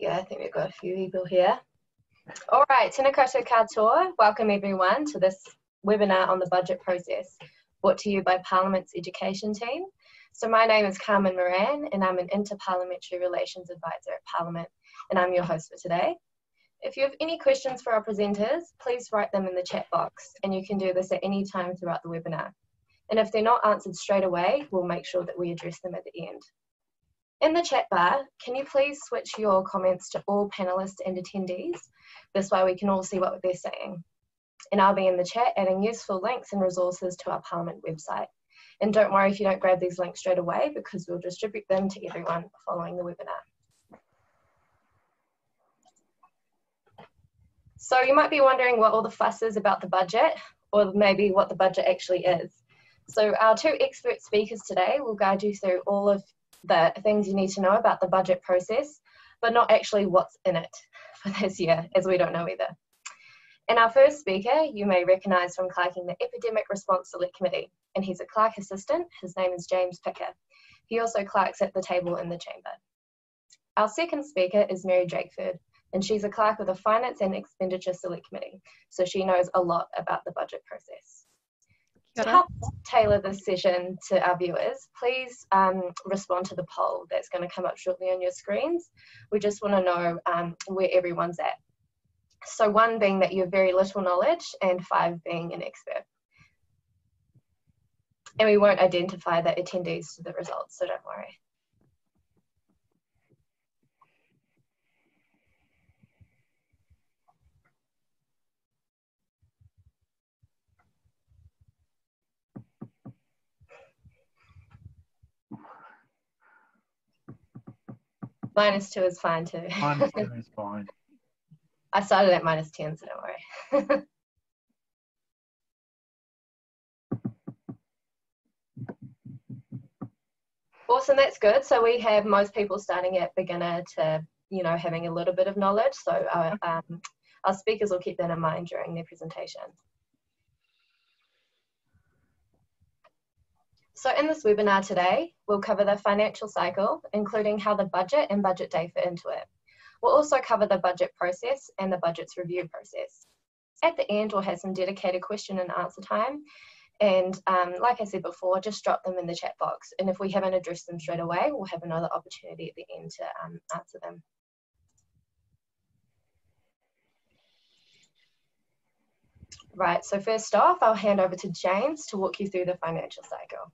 Yeah, I think we've got a few people here. All right, tēnā koutou katoa. Welcome everyone to this webinar on the budget process, brought to you by Parliament's education team. So my name is Carmen Maran and I'm an Interparliamentary Relations Advisor at Parliament, and I'm your host for today. If you have any questions for our presenters, please write them in the chat box, and you can do this at any time throughout the webinar. And if they're not answered straight away, we'll make sure that we address them at the end. In the chat bar, can you please switch your comments to all panelists and attendees? This way we can all see what they're saying. And I'll be in the chat adding useful links and resources to our Parliament website. And don't worry if you don't grab these links straight away, because we'll distribute them to everyone following the webinar. So you might be wondering what all the fuss is about the budget, or maybe what the budget actually is. So our two expert speakers today will guide you through all of the things you need to know about the budget process, but not actually what's in it for this year, as we don't know either. And our first speaker you may recognise from clerking the Epidemic Response Select Committee, and he's a Clerk Assistant. His name is James Picker. He also clerks at the table in the chamber. Our second speaker is Mary Drakeford, and she's a clerk with the Finance and Expenditure Select Committee, so she knows a lot about the budget process. To help tailor this session to our viewers, please respond to the poll that's going to come up shortly on your screens. We just want to know where everyone's at. So 1 being that you have very little knowledge, and 5 being an expert. And we won't identify the attendees to the results, so don't worry. -2 is fine too. -2 is fine. I started at -10, so don't worry. Awesome, that's good. So we have most people starting at beginner to, having a little bit of knowledge. So our speakers will keep that in mind during their presentation. So in this webinar today, we'll cover the financial cycle, including how the budget and budget day fit into it. We'll also cover the budget process and the budget's review process. At the end, we'll have some dedicated question and answer time. And like I said before, just drop them in the chat box. And if we haven't addressed them straight away, we'll have another opportunity at the end to answer them. Right, so first off, I'll hand over to James to walk you through the financial cycle.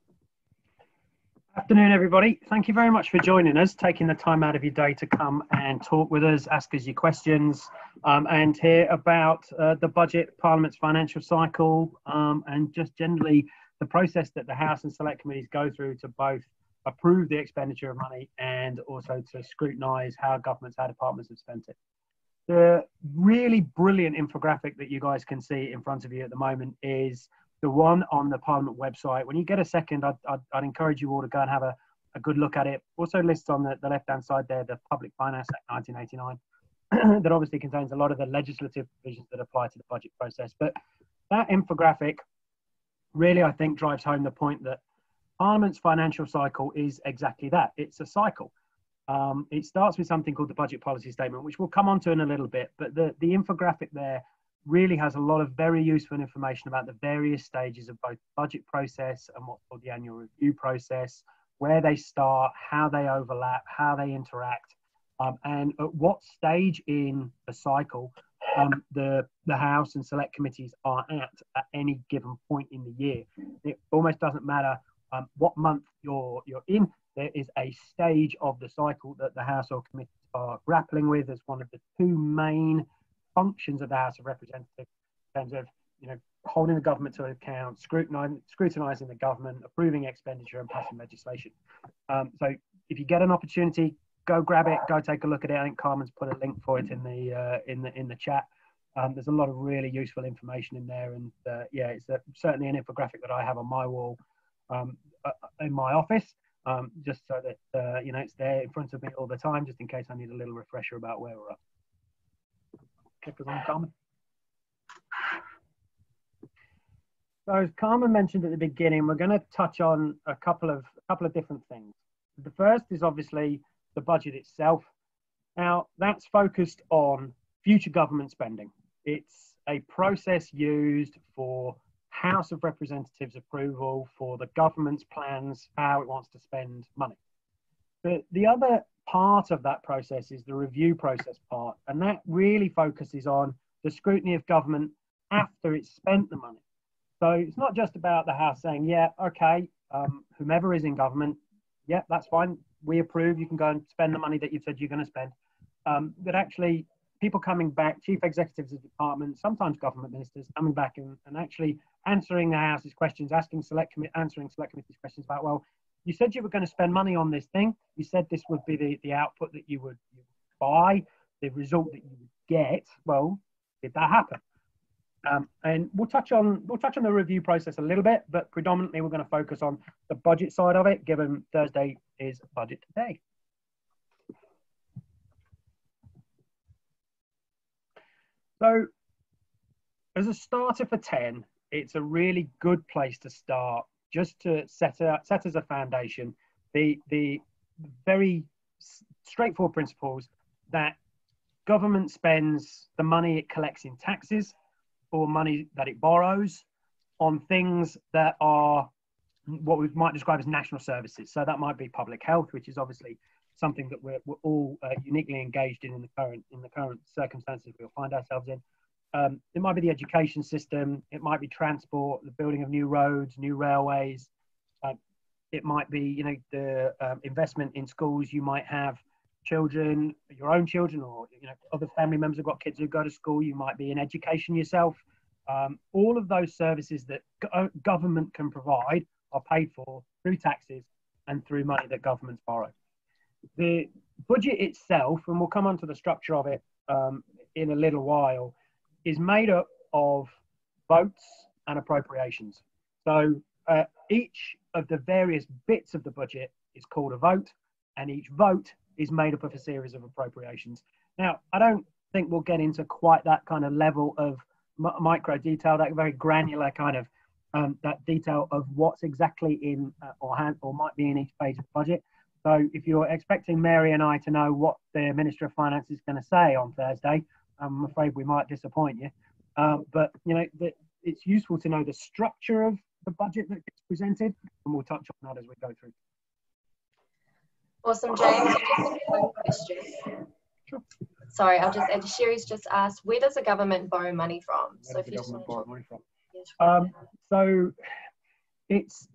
Afternoon, everybody. Thank you very much for joining us, taking the time out of your day to come and talk with us, ask us your questions, and hear about the budget, Parliament's financial cycle, and just generally the process that the House and Select Committees go through to both approve the expenditure of money and also to scrutinise how governments, how departments have spent it. The really brilliant infographic that you guys can see in front of you at the moment is the one on the Parliament website. When you get a second, I'd encourage you all to go and have a good look at it. Also lists on the left-hand side there the Public Finance Act 1989 that obviously contains a lot of the legislative provisions that apply to the budget process. But that infographic really, I think, drives home the point that Parliament's financial cycle is exactly that. It's a cycle. It starts with something called the Budget Policy Statement, which we'll come on to in a little bit, but the infographic there really has a lot of very useful information about the various stages of both budget process and what's called the annual review process, where they start, how they overlap, how they interact, and at what stage in the cycle the House and Select Committees are at any given point in the year. It almost doesn't matter what month you're in. There is a stage of the cycle that the House or committees are grappling with as one of the two main functions of the House of Representatives in terms of, holding the government to account, scrutinising the government, approving expenditure, and passing legislation. So if you get an opportunity, go grab it, go take a look at it. I think Carmen's put a link for it in the chat. There's a lot of really useful information in there, and yeah, it's certainly an infographic that I have on my wall in my office. Just so that it's there in front of me all the time, just in case I need a little refresher about where we're at. Click us on, Carmen. So as Carmen mentioned at the beginning, we're going to touch on a couple of different things. The first is obviously the budget itself. Now, that's focused on future government spending. It's a process used for House of Representatives approval for the government's plans, how it wants to spend money. But the other part of that process is the review process part, and that really focuses on the scrutiny of government after it's spent the money. So it's not just about the House saying, yeah, okay, whomever is in government, yeah, that's fine, we approve, you can go and spend the money that you've said you're going to spend. But actually, people coming back, chief executives of departments, sometimes government ministers coming back and actually answering the House's questions, answering select committee's questions about, well, you said you were going to spend money on this thing. You said this would be the output that you would buy, the result that you would get. Well, did that happen? And we'll touch on the review process a little bit, but predominantly we're going to focus on the budget side of it, given Thursday is budget day. So, as a starter for 10, it's a really good place to start, just to set as a foundation the very straightforward principles that government spends the money it collects in taxes or money that it borrows on things that are what we might describe as national services. So that might be public health, which is obviously something that we're all uniquely engaged in the current circumstances we'll find ourselves in. It might be the education system. It might be transport, the building of new roads, new railways. It might be, the investment in schools. You might have children, your own children, or other family members have got kids who go to school. You might be in education yourself. All of those services that government can provide are paid for through taxes and through money that governments borrow. The budget itself, and we'll come on to the structure of it in a little while, is made up of votes and appropriations. So each of the various bits of the budget is called a vote, and each vote is made up of a series of appropriations. Now, I don't think we'll get into quite that kind of level of micro detail, that very granular kind of that detail of what's exactly in or might be in each page of the budget. So if you're expecting Mary and I to know what the Minister of Finance is going to say on Thursday, I'm afraid we might disappoint you. But it's useful to know the structure of the budget that gets presented, and we'll touch on that as we go through. Awesome, James. One question. Sure. Sorry, I'll just add. Sherry's just asked, where does the government borrow money from? So if you just want to so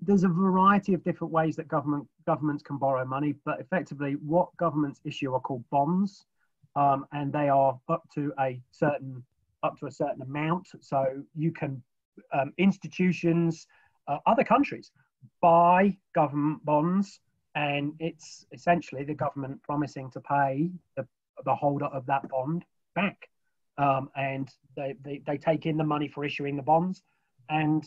there's a variety of different ways that governments can borrow money, but effectively what governments issue are called bonds, and they are up to a certain amount. So you can institutions, other countries buy government bonds, and it's essentially the government promising to pay the holder of that bond back, and they take in the money for issuing the bonds, and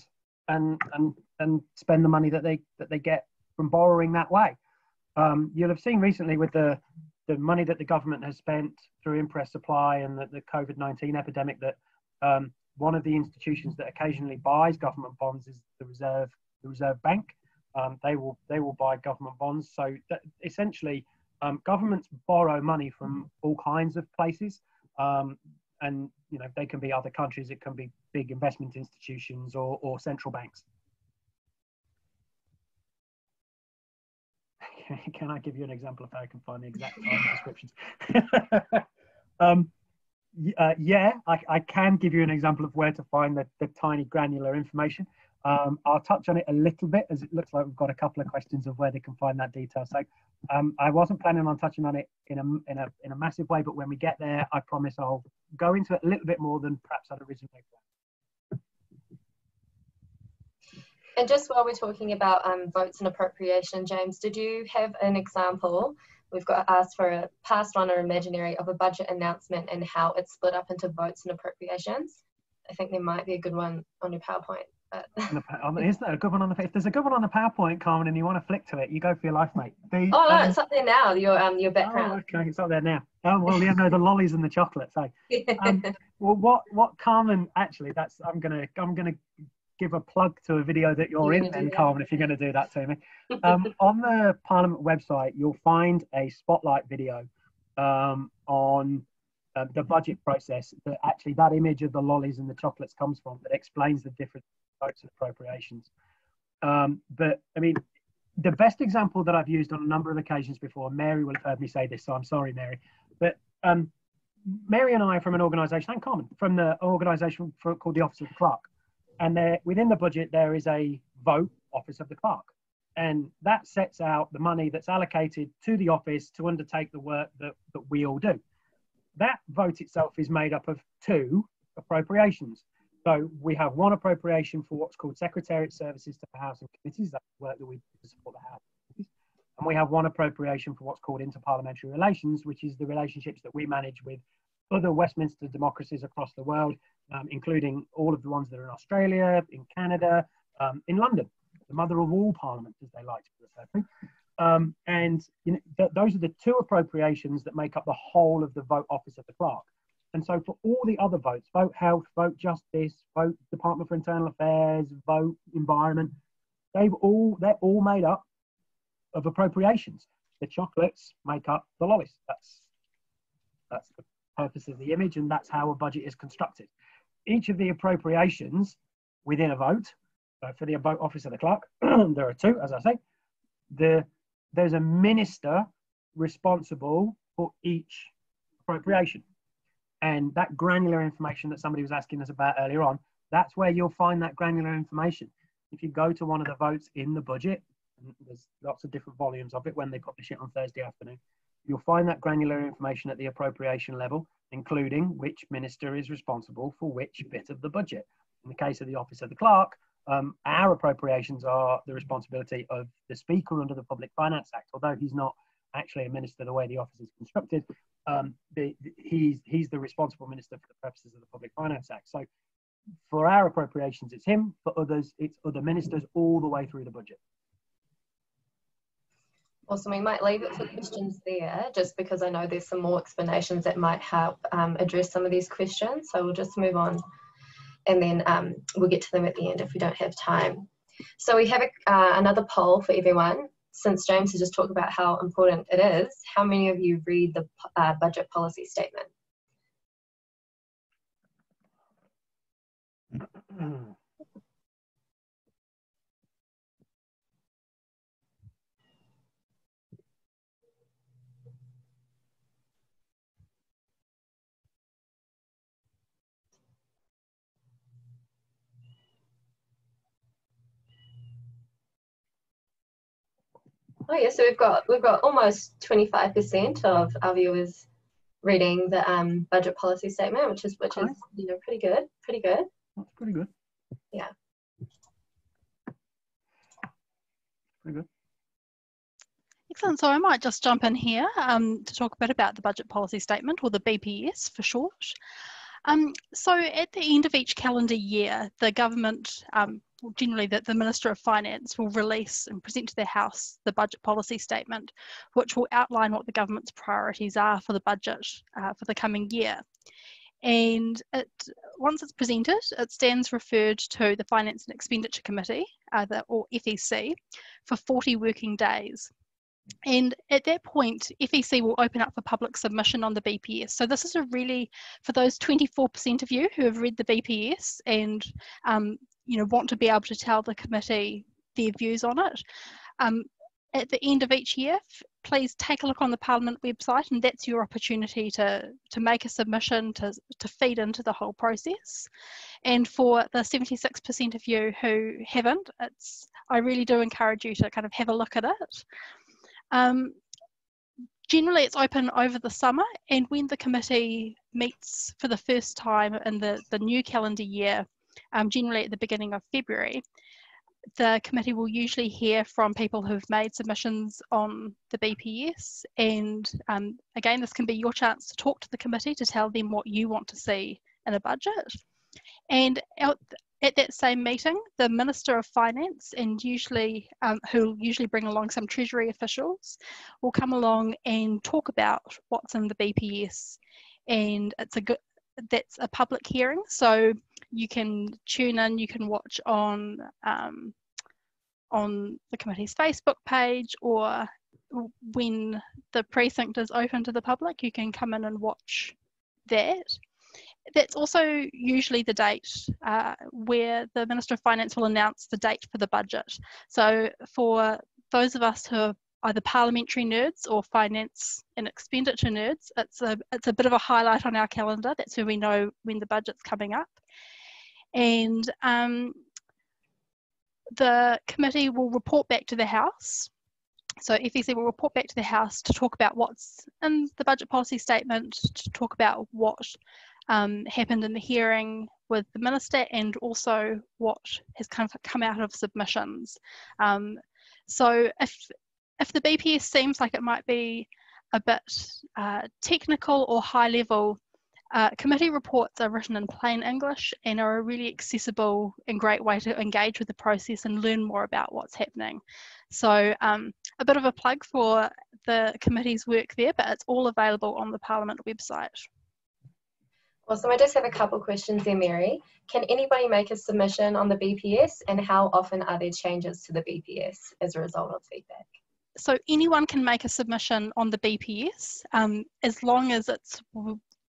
spend the money that they get from borrowing that way. You'll have seen recently with the money that the government has spent through Imprest supply and the COVID-19 epidemic that one of the institutions that occasionally buys government bonds is the Reserve Bank. They will buy government bonds. So that essentially, governments borrow money from all kinds of places, and they can be other countries. It can be big investment institutions or central banks. Can I give you an example of how I can find the exact descriptions? Yeah, I can give you an example of where to find the tiny granular information. I'll touch on it a little bit, as it looks like we've got a couple of questions of where they can find that detail. So I wasn't planning on touching on it in a massive way, but when we get there, I promise I'll go into it a little bit more than perhaps I'd originally planned. And just while we're talking about votes and appropriation, James, did you have an example? We've got asked for a past one or imaginary of a budget announcement and how it's split up into votes and appropriations. I think there might be a good one on your PowerPoint. Is there a good one on the? If there's a good one on the PowerPoint, Carmen, and you want to flick to it, you go for your life, mate. No, it's up there now. Your background. Oh, okay, it's up there now. Oh well, yeah, no, the lollies and the chocolates. Well, what Carmen actually? I'm gonna give a plug to a video that you're in, then, Carmen, if you're going to do that to me. On the Parliament website, you'll find a spotlight video on the budget process that actually that image of the lollies and the chocolates comes from, that explains the different types of appropriations. But I mean, the best example that I've used on a number of occasions before, Mary will have heard me say this, so I'm sorry, Mary, but Mary and I are from an organisation, and Carmen, from the organisation called the Office of the Clerk. And within the budget, there is a vote, Office of the Clerk. And that sets out the money that's allocated to the office to undertake the work that we all do. That vote itself is made up of 2 appropriations. So we have one appropriation for what's called Secretariat Services to the House and Committees, that's the work that we do to support the House. And we have one appropriation for what's called Interparliamentary Relations, which is the relationships that we manage with other Westminster democracies across the world, including all of the ones that are in Australia, in Canada, in London, the mother of all parliaments, as they like to refer to. And you know, those are the 2 appropriations that make up the whole of the vote Office of the Clerk. And so for all the other votes, vote health, vote justice, vote Department for Internal Affairs, vote environment, they're all made up of appropriations. The chocolates make up the lollies. That's the purpose of the image, and that's how a budget is constructed. Each of the appropriations within a vote, for the vote Office of the Clerk, there are 2, as I say. There's a minister responsible for each appropriation. And that granular information that somebody was asking us about earlier on, that's where you'll find that granular information. If you go to one of the votes in the budget, and there's lots of different volumes of it when they publish it on Thursday afternoon, you'll find that granular information at the appropriation level, including which minister is responsible for which bit of the budget. In the case of the Office of the Clerk, our appropriations are the responsibility of the Speaker under the Public Finance Act, although he's not actually a minister the way the office is constructed. He's the responsible minister for the purposes of the Public Finance Act. So for our appropriations, it's him. For others, it's other ministers all the way through the budget. Awesome. We might leave it for questions there, just because I know there's some more explanations that might help address some of these questions. So we'll just move on, and then we'll get to them at the end if we don't have time. So we have another poll for everyone. Since James has just talked about how important it is, how many of you read the budget policy statement? Oh yeah, so we've got almost 25% of our viewers reading the budget policy statement, which is pretty good. That's pretty good. Yeah. Pretty good. Excellent. So I might just jump in here to talk a bit about the budget policy statement, or the BPS for short. So at the end of each calendar year, the government, generally the Minister of Finance, will release and present to the House the budget policy statement, which will outline what the government's priorities are for the budget for the coming year. And once it's presented, it stands referred to the Finance and Expenditure Committee, or FEC, for 40 working days. And at that point, FEC will open up for public submission on the BPS. So this is for those 24% of you who have read the BPS and want to be able to tell the committee their views on it. At the end of each year, please take a look on the Parliament website, and that's your opportunity to make a submission to feed into the whole process. And for the 76% of you who haven't, I really do encourage you to kind of have a look at it. Generally, it's open over the summer, and when the committee meets for the first time in the new calendar year, generally at the beginning of February, the committee will usually hear from people who've made submissions on the BPS, and again, this can be your chance to talk to the committee to tell them what you want to see in a budget. And at that same meeting, the Minister of Finance, and usually who'll usually bring along some Treasury officials, will come along and talk about what's in the BPS. And that's a public hearing, so you can tune in, you can watch on the committee's Facebook page, or when the precinct is open to the public, you can come in and watch that. That's also usually the date where the Minister of Finance will announce the date for the budget. So for those of us who are either parliamentary nerds or finance and expenditure nerds, it's a bit of a highlight on our calendar. That's where we know when the budget's coming up. And the committee will report back to the House. So FEC will report back to the House to talk about what's in the budget policy statement, to talk about what happened in the hearing with the Minister, and also what has kind of come out of submissions. So if the BPS seems like it might be a bit technical or high level, committee reports are written in plain English and are a really accessible and great way to engage with the process and learn more about what's happening. So a bit of a plug for the committee's work there, but it's all available on the Parliament website. Awesome. I just have a couple questions there, Mary. Can anybody make a submission on the BPS, and how often are there changes to the BPS as a result of feedback? So anyone can make a submission on the BPS as long as it's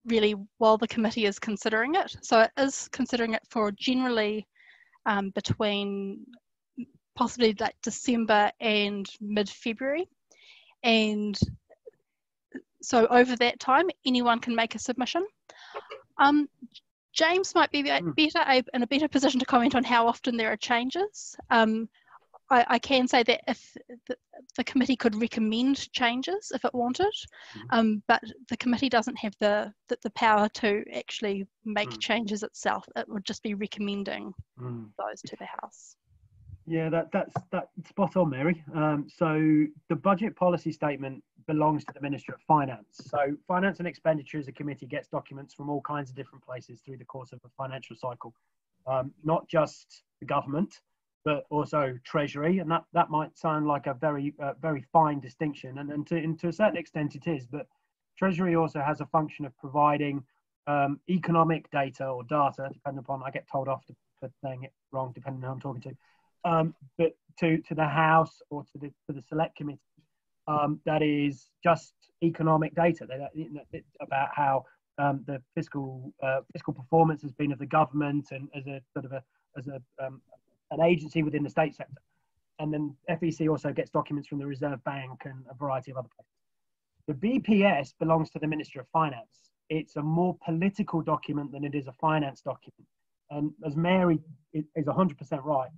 really while the committee is considering it. So it is considering it for generally between possibly like December and mid-February. And so over that time, anyone can make a submission. James might be in a better position to comment on how often there are changes. I can say that if the committee could recommend changes if it wanted, but the committee doesn't have the power to actually make changes itself. It would just be recommending those to the House. Yeah, that's spot on, Mary. So the budget policy statement belongs to the Minister of Finance. So Finance and Expenditure as a committee gets documents from all kinds of different places through the course of a financial cycle, not just the government, but also Treasury, and that might sound like a very fine distinction, and to a certain extent it is, but Treasury also has a function of providing economic data or data, depending upon, I get told off for saying it wrong, depending on who I'm talking to, but to the House or to the Select Committee, that is just economic data about how the fiscal performance has been of the government, and as a sort of an agency within the state sector. And then FEC also gets documents from the Reserve Bank and a variety of other places. The BPS belongs to the Minister of Finance. It's a more political document than it is a finance document. And as Mary is 100% right,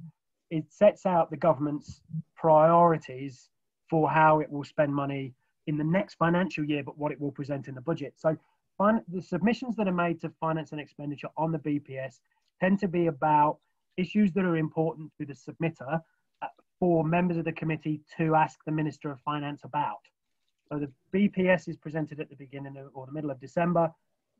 it sets out the government's priorities for how it will spend money in the next financial year, but what it will present in the budget. So the submissions that are made to Finance and Expenditure on the BPS tend to be about issues that are important to the submitter for members of the committee to ask the Minister of Finance about. So the BPS is presented at the beginning or the middle of December.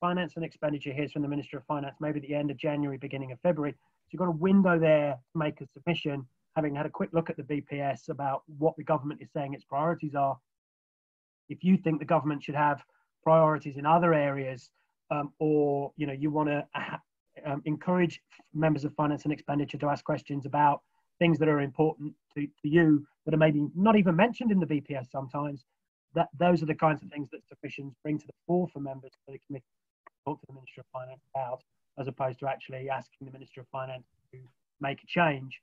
Finance and Expenditure hears from the Minister of Finance maybe at the end of January, beginning of February. So you've got a window there to make a submission, having had a quick look at the BPS about what the government is saying its priorities are. If you think the government should have priorities in other areas, or you want to encourage members of Finance and Expenditure to ask questions about things that are important to you that are maybe not even mentioned in the BPS sometimes, those are the kinds of things that submissions bring to the fore for members of the committee to talk to the Minister of Finance about, as opposed to actually asking the Minister of Finance to make a change.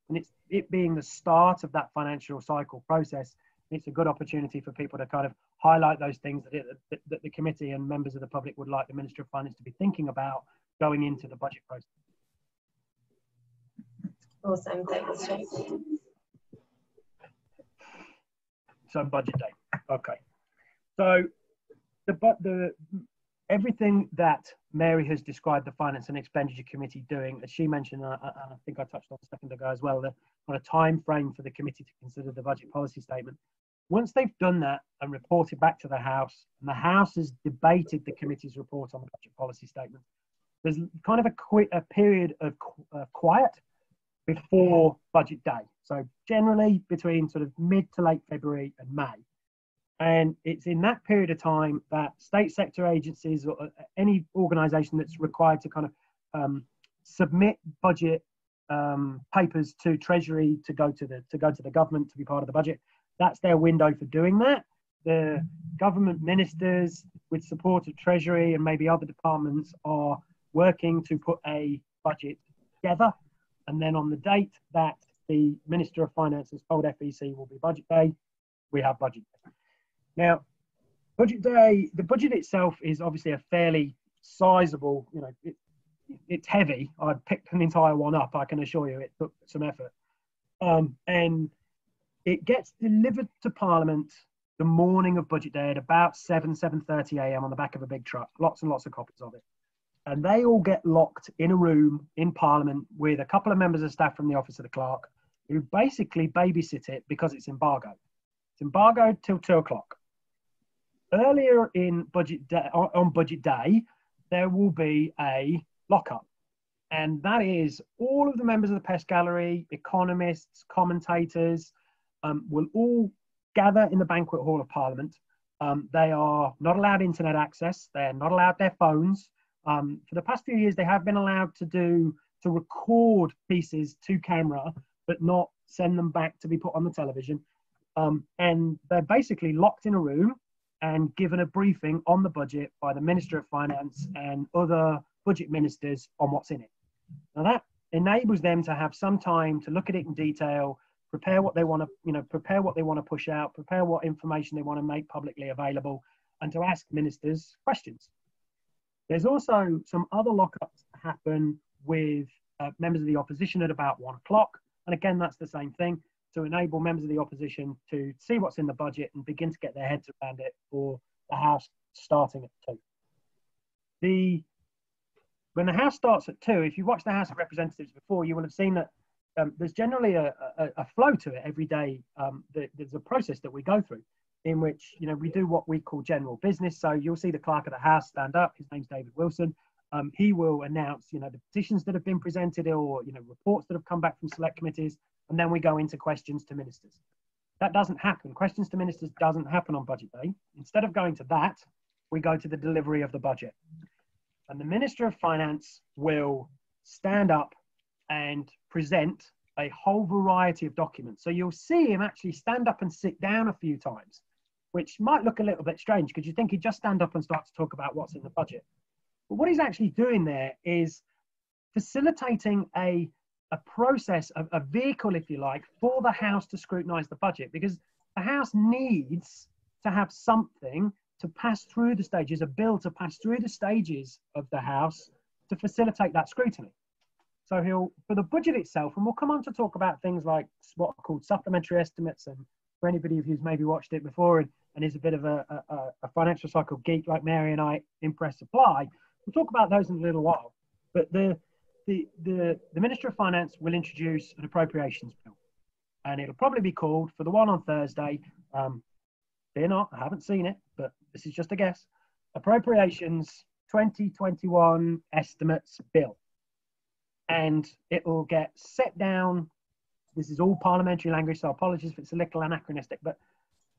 And it being the start of that financial cycle process, it's a good opportunity for people to kind of highlight those things that the committee and members of the public would like the Minister of Finance to be thinking about going into the budget process. Awesome, thanks, James. So budget day, okay. So everything that Mary has described the Finance and Expenditure Committee doing, as she mentioned, and I think I touched on a second ago as well, on a time frame for the committee to consider the budget policy statement. Once they've done that and reported back to the House, and the House has debated the committee's report on the budget policy statement, there's kind of a period of quiet before budget day. So generally between sort of mid to late February and May. And it's in that period of time that state sector agencies or any organisation that's required to kind of submit budget papers to Treasury to go to the government to be part of the budget, That's their window for doing that. The government ministers, with support of Treasury and maybe other departments, are working to put a budget together. And then on the date that the Minister of Finance has told FEC will be budget day, we have budget day. Now, budget day, the budget itself is obviously a fairly sizable, you know, it's heavy. I picked an entire one up, I can assure you it took some effort. And it gets delivered to Parliament the morning of budget day at about 7:30 a.m. on the back of a big truck, lots and lots of copies of it. And they all get locked in a room in Parliament with a couple of members of staff from the Office of the Clerk who basically babysit it because it's embargoed. It's embargoed till 2 o'clock. Earlier in budget day, on budget day, there will be a lockup. And that is all of the members of the Pest Gallery, economists, commentators, will all gather in the banquet hall of Parliament. They are not allowed internet access. They're not allowed their phones. For the past few years, they have been allowed to record pieces to camera, but not send them back to be put on the television. And they're basically locked in a room and given a briefing on the budget by the Minister of Finance and other budget ministers on what's in it. Now that enables them to have some time to look at it in detail, prepare what they want to, you know, prepare what they want to push out, prepare what information they want to make publicly available, and to ask ministers questions. There's also some other lockups that happen with members of the opposition at about 1 o'clock. And again, that's the same thing, to enable members of the opposition to see what's in the budget and begin to get their heads around it for the House starting at 2. When the House starts at 2, if you watched the House of Representatives before, you will have seen that there's generally a flow to it every day. There's a process that we go through in which, you know, we do what we call general business. So you'll see the Clerk of the House stand up. His name's David Wilson. He will announce, you know, the petitions that have been presented or, you know, reports that have come back from select committees. And then we go into questions to ministers. That doesn't happen. Questions to ministers doesn't happen on budget day. Instead of going to that, we go to the delivery of the budget. And the Minister of Finance will stand up and present a whole variety of documents. So you'll see him actually stand up and sit down a few times, which might look a little bit strange because you think he'd just stand up and start to talk about what's in the budget. But what he's actually doing there is facilitating a process, a vehicle, if you like, for the House to scrutinise the budget, because the House needs to have something to pass through the stages, a bill to pass through the stages of the House to facilitate that scrutiny. So he'll, for the budget itself, and we'll come on to talk about things like what are called supplementary estimates, and for anybody who's maybe watched it before and is a bit of a financial cycle geek like Mary and I, Imprest supply, we'll talk about those in a little while. But the Minister of Finance will introduce an appropriations bill, and it'll probably be called, for the one on Thursday, fear not, I haven't seen it, but this is just a guess, Appropriations 2021 Estimates Bill. And it will get set down, this is all parliamentary language, so apologies if it's a little anachronistic, but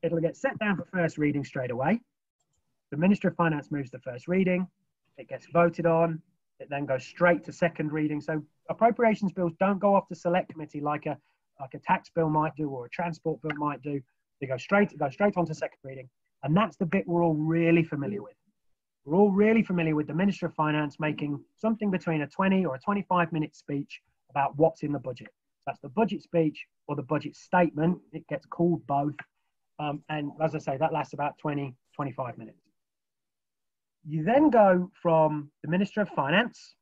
it'll get set down for first reading straight away. The Minister of Finance moves to first reading, it gets voted on, it then goes straight to second reading. So appropriations bills don't go off to select committee like a tax bill might do or a transport bill might do. They go straight on to second reading. And that's the bit we're all really familiar with. We're all really familiar with the Minister of Finance making something between a 20 or a 25-minute speech about what's in the budget. That's the budget speech or the budget statement. It gets called both. And as I say, that lasts about 20, 25 minutes. You then go from the Minister of Finance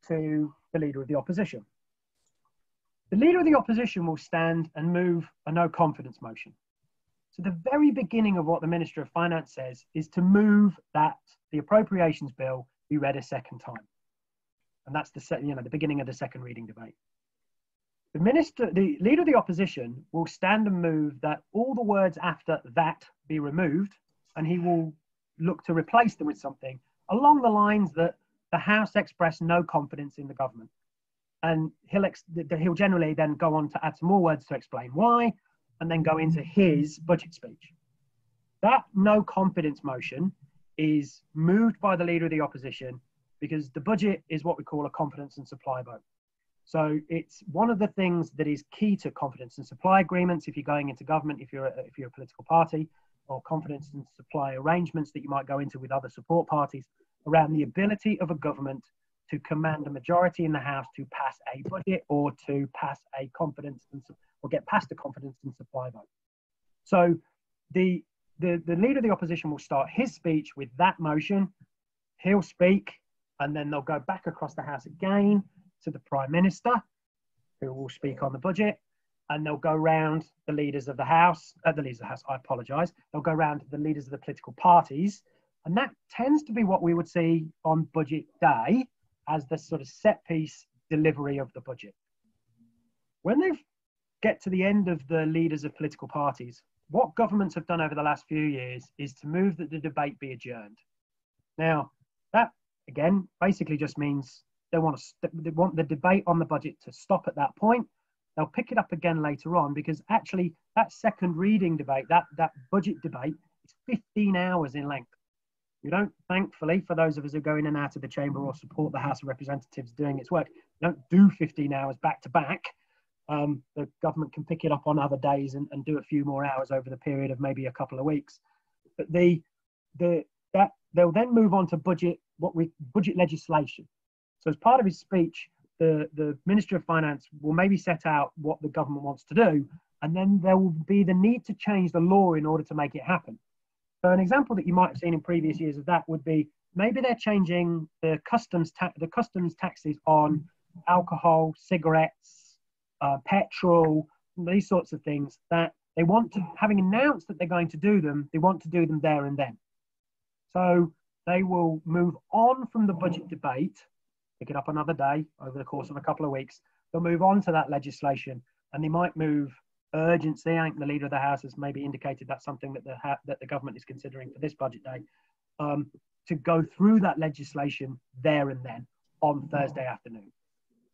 to the Leader of the Opposition. The Leader of the Opposition will stand and move a no confidence motion. So the very beginning of what the Minister of Finance says is to move that the appropriations bill be read a second time. And that's the beginning of the second reading debate. The Leader of the Opposition will stand and move that all the words after that be removed, and he will look to replace them with something along the lines that the House express no confidence in the government. And he'll generally then go on to add some more words to explain why, and then go into his budget speech. That no confidence motion is moved by the Leader of the Opposition because the budget is what we call a confidence and supply vote. So it's one of the things that is key to confidence in supply agreements if you're going into government, if you're a political party, or confidence in supply arrangements that you might go into with other support parties, around the ability of a government to command a majority in the House to pass a budget or to pass a confidence or get past a confidence in supply vote. So the leader of the opposition will start his speech with that motion. He'll speak, and then they'll go back across the House again to the Prime Minister, who will speak on the budget, and they'll go round the leaders of the House, I apologise, they'll go round to the leaders of the political parties, and that tends to be what we would see on budget day as the sort of set piece delivery of the budget. When they get to the end of the leaders of political parties, what governments have done over the last few years is to move that the debate be adjourned. Now, that, again, basically just means they want the debate on the budget to stop at that point. They'll pick it up again later on, because actually that second reading debate, that budget debate, is 15 hours in length. You don't, thankfully, for those of us who go in and out of the chamber or support the House of Representatives doing its work, you don't do 15 hours back to back. The government can pick it up on other days and do a few more hours over the period of maybe a couple of weeks. But they'll then move on to budget legislation. So as part of his speech, the Minister of Finance will maybe set out what the government wants to do, and then there will be the need to change the law in order to make it happen. So an example that you might have seen in previous years of that would be maybe they're changing the customs taxes on alcohol, cigarettes, petrol, these sorts of things, that they want to, having announced that they're going to do them, they want to do them there and then. So they will move on from the budget debate, pick it up another day over the course of a couple of weeks. They'll move on to that legislation, and they might move urgency. I think the leader of the House has maybe indicated that's something that the government is considering for this budget day, to go through that legislation there and then on Thursday afternoon.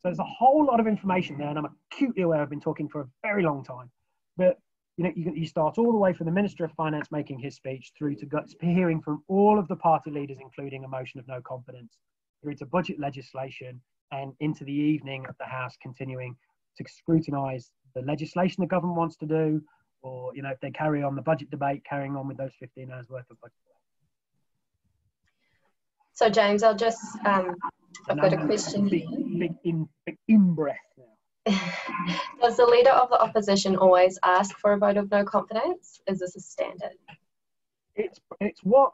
So there's a whole lot of information there, and I'm acutely aware I've been talking for a very long time. But you start all the way from the Minister of Finance making his speech through to hearing from all of the party leaders, including a motion of no confidence, through to budget legislation, and into the evening of the House continuing to scrutinise the legislation the government wants to do, or if they carry on the budget debate, carrying on with those 15 hours worth of budget debate. So James, I'll just I've got a question. Big in breath now. Does the leader of the opposition always ask for a vote of no confidence? Is this a standard? It's what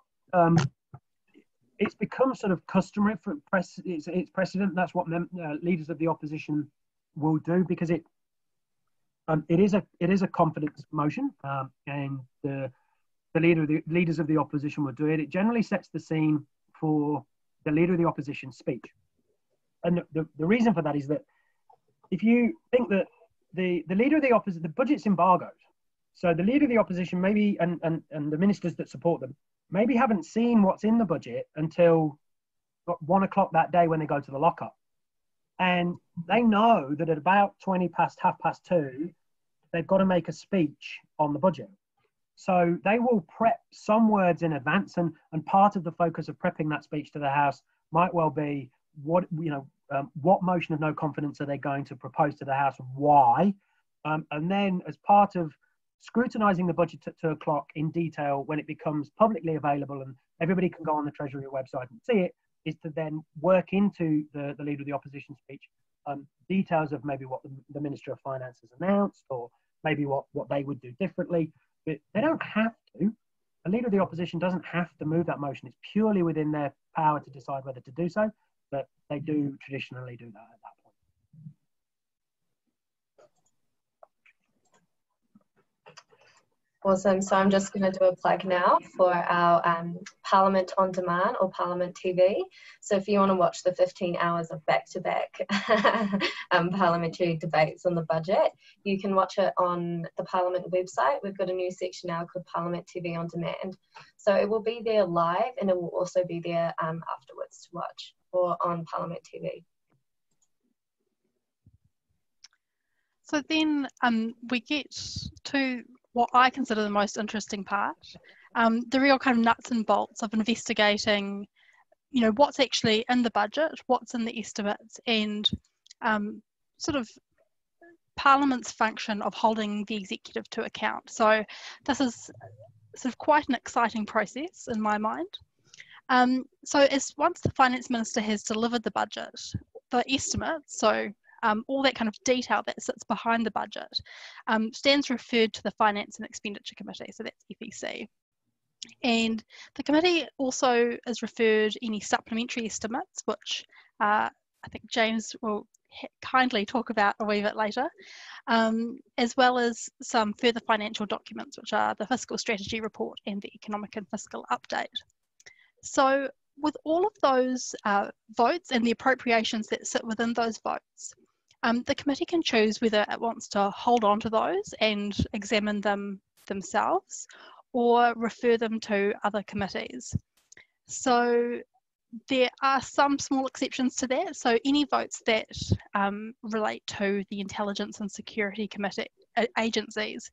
it's become sort of customary for it's precedent. That's what leaders of the opposition will do, because it is a confidence motion, and the leaders of the opposition will do it. It generally sets the scene for the leader of the opposition speech, and the reason for that is that if you think that the leader of the opposition, the budget's embargoed, so the leader of the opposition maybe and the ministers that support them maybe haven't seen what's in the budget until 1 o'clock that day when they go to the lockup. And they know that at about 2:50 they've got to make a speech on the budget. So they will prep some words in advance, and part of the focus of prepping that speech to the House might well be what motion of no confidence are they going to propose to the House and why. And then as part of scrutinising the budget at 2 o'clock in detail, when it becomes publicly available and everybody can go on the Treasury website and see it, is to then work into the leader of the opposition speech details of maybe what the Minister of Finance has announced, or maybe what they would do differently. But they don't have to. A leader of the opposition doesn't have to move that motion. It's purely within their power to decide whether to do so, but they do traditionally do that at that point. Awesome. So I'm just going to do a plug now for our Parliament on Demand, or Parliament TV. So if you want to watch the 15 hours of back-to-back parliamentary debates on the budget, you can watch it on the Parliament website. We've got a new section now called Parliament TV on Demand. So it will be there live, and it will also be there afterwards to watch, or on Parliament TV. So then we get to what I consider the most interesting part, the real kind of nuts and bolts of investigating, what's actually in the budget, what's in the estimates, and sort of Parliament's function of holding the executive to account. So this is sort of quite an exciting process in my mind. So once the Finance Minister has delivered the budget, the estimates, so all that kind of detail that sits behind the budget, stands referred to the Finance and Expenditure Committee, so that's FEC. And the committee also is referred any supplementary estimates, which I think James will kindly talk about a wee bit later, as well as some further financial documents, which are the Fiscal Strategy Report and the Economic and Fiscal Update. So with all of those votes and the appropriations that sit within those votes, the committee can choose whether it wants to hold on to those and examine them themselves or refer them to other committees. So there are some small exceptions to that. So any votes that relate to the Intelligence and Security Committee agencies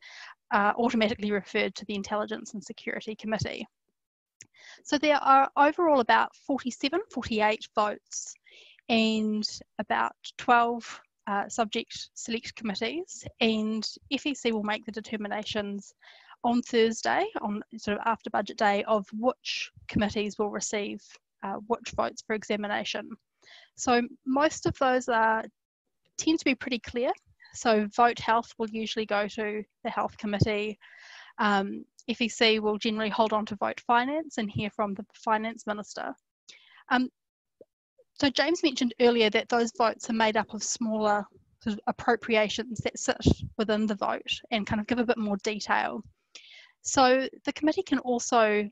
are automatically referred to the Intelligence and Security Committee. So there are overall about 48 votes and about 12 subject select committees, and FEC will make the determinations on Thursday, on sort of after budget day, of which committees will receive which votes for examination. So most of those tend to be pretty clear. So Vote Health will usually go to the Health Committee. FEC will generally hold on to Vote Finance and hear from the Finance Minister. So James mentioned earlier that those votes are made up of smaller sort of appropriations that sit within the vote and kind of give a bit more detail. So the committee can also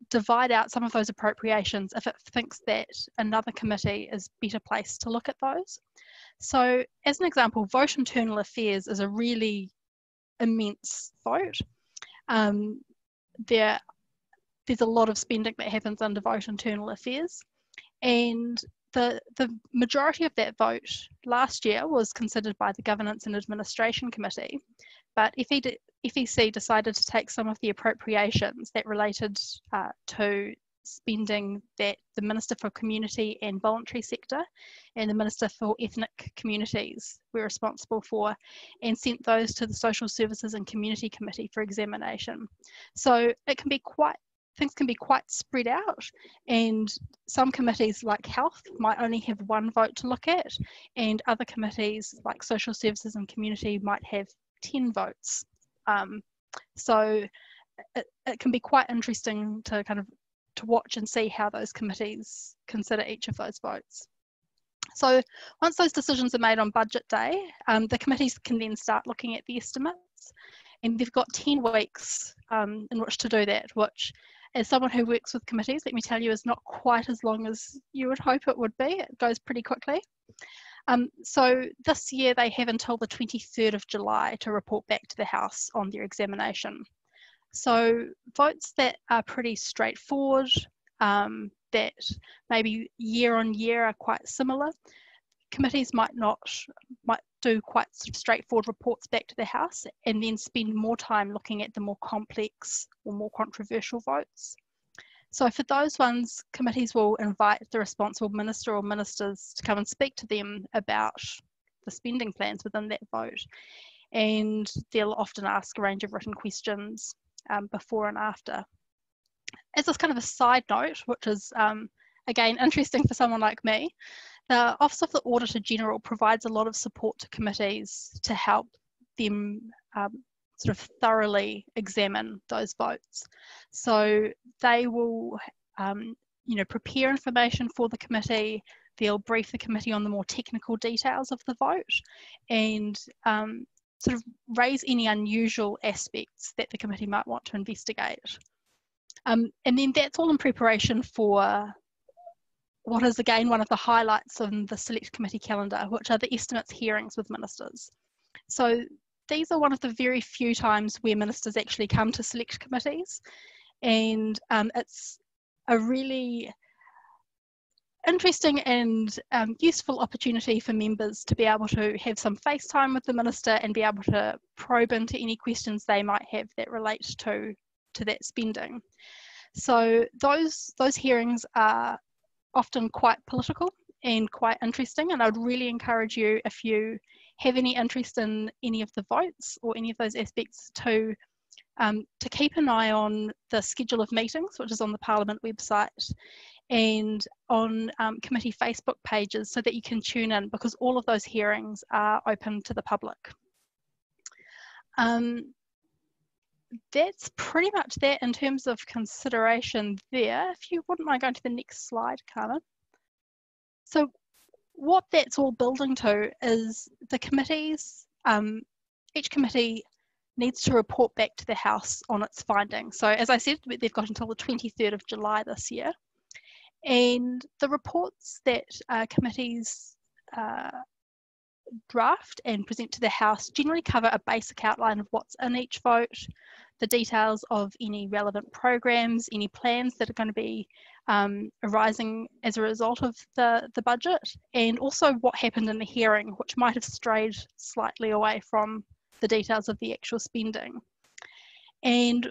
divide out some of those appropriations if it thinks that another committee is better placed to look at those. So as an example, Vote Internal Affairs is a really immense vote. There's a lot of spending that happens under Vote Internal Affairs, and the majority of that vote last year was considered by the Governance and Administration Committee, but FEC decided to take some of the appropriations that related to spending that the Minister for Community and Voluntary Sector and the Minister for Ethnic Communities were responsible for, and sent those to the Social Services and Community Committee for examination. So things can be quite spread out, and some committees like Health might only have one vote to look at, and other committees like Social Services and Community might have 10 votes. So it can be quite interesting to to watch and see how those committees consider each of those votes. So once those decisions are made on budget day, the committees can then start looking at the estimates, and they've got 10 weeks in which to do that, which, as someone who works with committees, let me tell you, is not quite as long as you would hope it would be. It goes pretty quickly. So this year they have until the 23rd of July to report back to the House on their examination. So votes that are pretty straightforward, that maybe year on year are quite similar, committees might do quite sort of straightforward reports back to the House and then spend more time looking at the more complex or more controversial votes. So for those ones, committees will invite the responsible minister or ministers to come and speak to them about the spending plans within that vote. And they'll often ask a range of written questions before and after. As a kind of a side note, which is again interesting for someone like me, the Office of the Auditor General provides a lot of support to committees to help them sort of thoroughly examine those votes. So they will prepare information for the committee, they'll brief the committee on the more technical details of the vote, and sort of raise any unusual aspects that the committee might want to investigate. And then that's all in preparation for what is again one of the highlights on the Select Committee calendar, which are the estimates hearings with ministers. So these are one of the very few times where ministers actually come to Select Committees, and it's a really interesting and useful opportunity for members to be able to have some face time with the minister and be able to probe into any questions they might have that relate to that spending. So those hearings are often quite political, and quite interesting, and I would really encourage you, if you have any interest in any of the votes or any of those aspects, to keep an eye on the schedule of meetings, which is on the Parliament website, and on committee Facebook pages, so that you can tune in, because all of those hearings are open to the public. That's pretty much that in terms of consideration there. If you wouldn't mind going to the next slide, Carmen. So what that's all building to is the committees, each committee needs to report back to the House on its findings. So as I said, they've got until the 23rd of July this year. And the reports that committees draft and present to the House generally cover a basic outline of what's in each vote, the details of any relevant programs, any plans that are going to be arising as a result of the budget, and also what happened in the hearing, which might have strayed slightly away from the details of the actual spending. And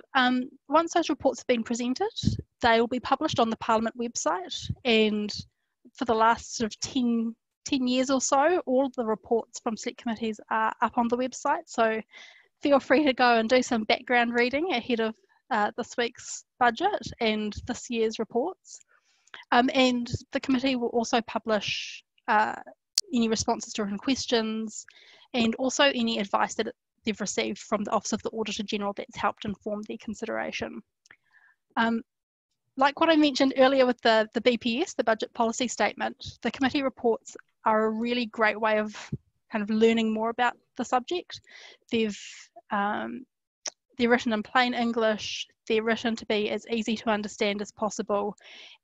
once those reports have been presented, they will be published on the Parliament website, and for the last sort of 10 years or so, all of the reports from select committees are up on the website, so feel free to go and do some background reading ahead of this week's budget and this year's reports. And the committee will also publish any responses to written questions, and also any advice that they've received from the Office of the Auditor General that's helped inform their consideration. Like what I mentioned earlier with the BPS, the Budget Policy Statement, the committee reports are a really great way of kind of learning more about the subject. They're written in plain English, they're written to be as easy to understand as possible,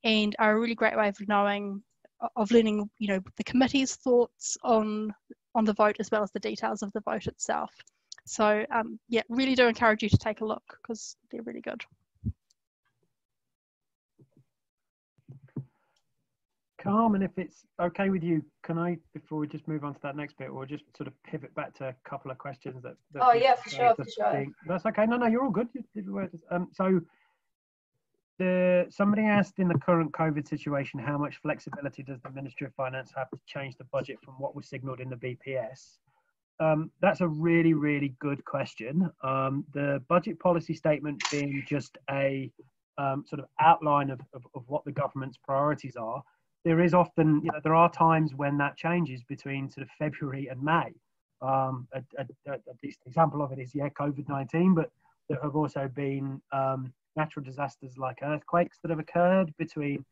and are a really great way of learning, you know, the committee's thoughts on the vote, as well as the details of the vote itself. So yeah, really do encourage you to take a look, because they're really good. Carmen, if it's okay with you, can I, before we just move on to that next bit, or just sort of pivot back to a couple of questions that oh yeah, for sure. That's okay. No, you're all good. So somebody asked, in the current COVID situation, how much flexibility does the Ministry of Finance have to change the budget from what was signalled in the BPS? That's a really, really good question. The budget policy statement being just a sort of outline of what the government's priorities are. There is often, you know, there are times when that changes between sort of February and May. A decent example of it is, yeah, COVID-19, but there have also been natural disasters like earthquakes that have occurred between,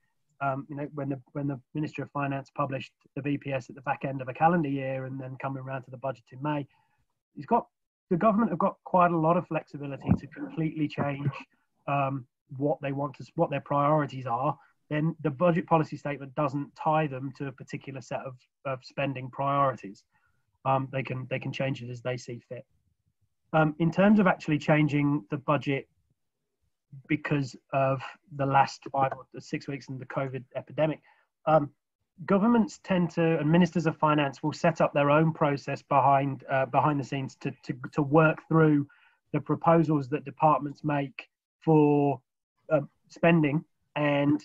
you know, when the Ministry of Finance published the BPS at the back end of a calendar year, and then coming around to the budget in May. The government have got quite a lot of flexibility to completely change what their priorities are. Then the budget policy statement doesn't tie them to a particular set of spending priorities. They can change it as they see fit. In terms of actually changing the budget because of the last 5 or 6 weeks in the COVID epidemic, governments tend to, and ministers of finance will set up their own process behind the scenes to work through the proposals that departments make for spending, and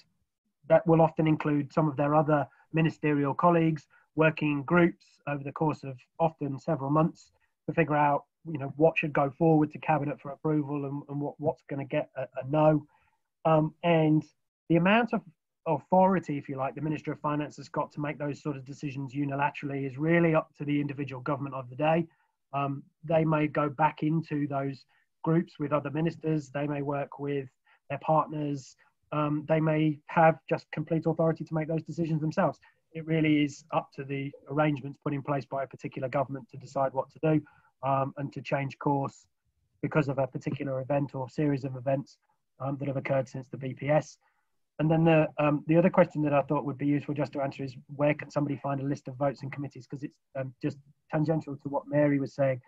that will often include some of their other ministerial colleagues working in groups over the course of often several months to figure out, you know, what should go forward to cabinet for approval, and what's going to get a no. And the amount of authority, if you like, the Minister of Finance has got to make those sort of decisions unilaterally is really up to the individual government of the day. They may go back into those groups with other ministers. They may work with their partners. They may have just complete authority to make those decisions themselves. It really is up to the arrangements put in place by a particular government to decide what to do, and to change course because of a particular event or series of events that have occurred since the BPS. And then the other question that I thought would be useful just to answer is, where can somebody find a list of votes and committees? Because it's just tangential to what Mary was saying.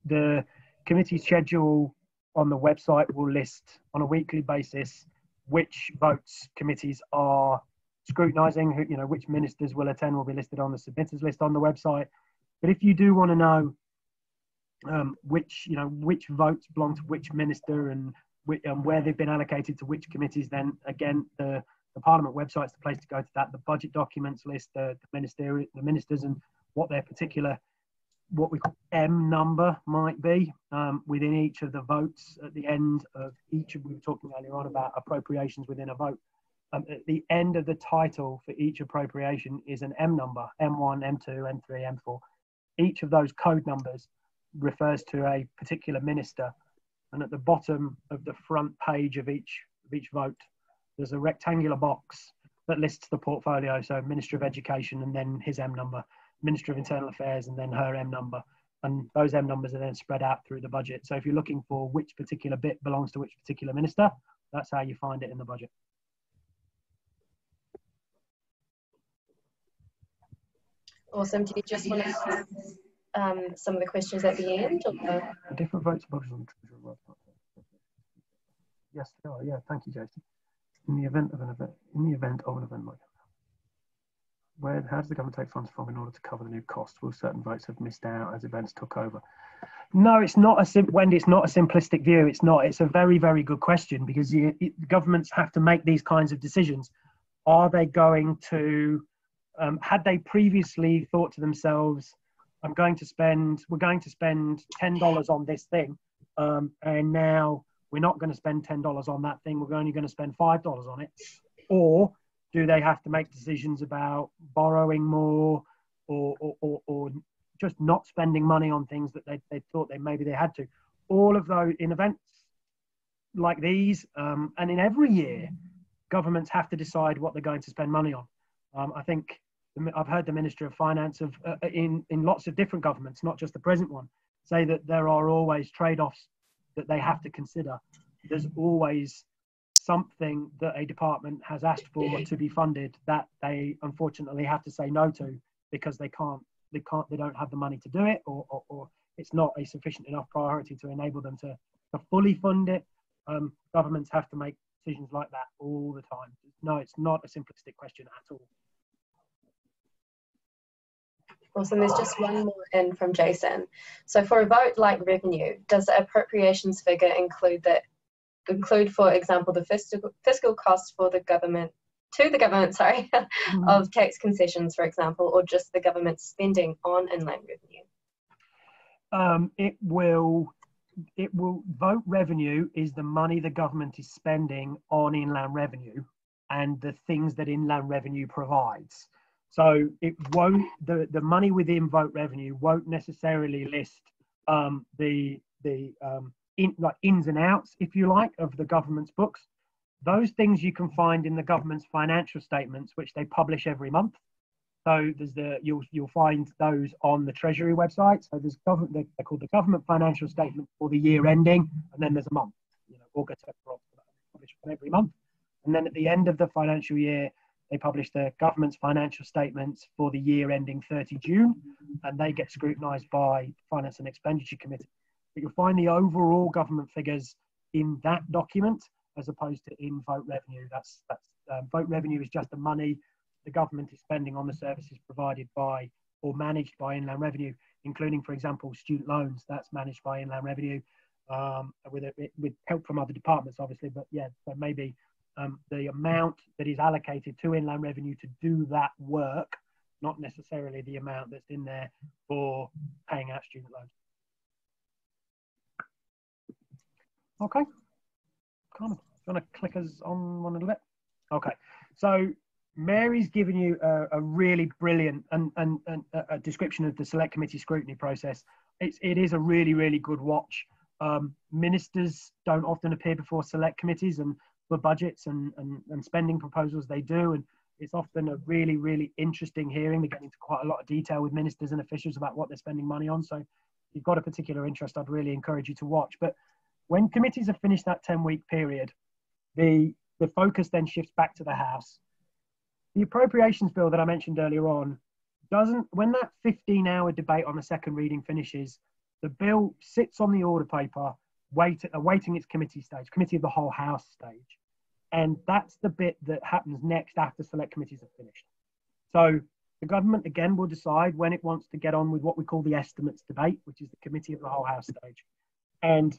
The committee schedule on the website will list on a weekly basis which votes committees are scrutinising, which ministers will attend will be listed on the submitters list on the website. But if you do want to know which votes belong to which minister and where they've been allocated to which committees, then again the the Parliament website's the place to go to that. The budget documents list the ministers and what their particular, what we call M number might be within each of the votes at the end of each of, we were talking earlier on about appropriations within a vote. At the end of the title for each appropriation is an M number, M1, M2, M3, M4. Each of those code numbers refers to a particular minister. And at the bottom of the front page of each vote, there's a rectangular box that lists the portfolio. So Minister of Education and then his M number, Minister of Internal Affairs and then her M number. And those M numbers are then spread out through the budget. So if you're looking for which particular bit belongs to which particular minister, that's how you find it in the budget. Awesome. Do you just want to ask some of the questions at the end? Or? The different votes are published on the Treasury website. Yes, they are. Yeah, thank you, Jason. In the event of an event like that, how does the government take funds from in order to cover the new costs? Will certain votes have missed out as events took over? No, it's not Wendy, it's not a simplistic view. It's not. It's a very, very good question because governments have to make these kinds of decisions. Are they going to, had they previously thought to themselves, we're going to spend $10 on this thing, and now we're not going to spend $10 on that thing, we're only going to spend $5 on it? Or do they have to make decisions about borrowing more or just not spending money on things that they thought maybe they had to? All of those, in events like these, and in every year, governments have to decide what they're going to spend money on. I think I've heard the Minister of Finance in lots of different governments, not just the present one, say that there are always trade-offs that they have to consider. There's always something that a department has asked for to be funded that they unfortunately have to say no to because they don't have the money to do it, or it's not a sufficient enough priority to enable them to fully fund it. Governments have to make decisions like that all the time. No, it's not a simplistic question at all. Awesome. There's just one more in from Jason. So for a vote like revenue, does the appropriations figure include, for example, the fiscal costs for the government, of tax concessions, for example, or just the government's spending on inland revenue? It will vote revenue is the money the government is spending on inland revenue and the things that inland revenue provides. So it won't, the money within vote revenue won't necessarily list the ins and outs, if you like, of the government's books. Those things you can find in the government's financial statements, which they publish every month. So there's you'll find those on the Treasury website. So there's they're called the government financial statement for the year ending, and then there's a month, August, September, October, published every month. And then at the end of the financial year, they publish the government's financial statements for the year ending 30 June, and they get scrutinised by the Finance and Expenditure Committee. But you'll find the overall government figures in that document as opposed to in vote revenue. Vote revenue is just the money the government is spending on the services provided by or managed by inland revenue, including, for example, student loans. That's managed by inland revenue with help from other departments, obviously. But yeah, so maybe the amount that is allocated to inland revenue to do that work, not necessarily the amount that's in there for paying out student loans. Okay. Carmen, do you want to click us on one a little bit? Okay. So Mary's given you a really brilliant and a description of the Select Committee scrutiny process. It is a really, really good watch. Ministers don't often appear before Select Committees, and for budgets and spending proposals they do, and it's often a really, really interesting hearing. They get into quite a lot of detail with ministers and officials about what they're spending money on. So if you've got a particular interest, I'd really encourage you to watch. But when committees have finished that 10-week period, the focus then shifts back to the House. The appropriations bill that I mentioned earlier on when that 15-hour debate on the second reading finishes, the bill sits on the order paper, awaiting its committee stage, committee of the whole House stage. And that's the bit that happens next after Select Committees are finished. So the government, again, will decide when it wants to get on with what we call the estimates debate, which is the committee of the whole House stage. And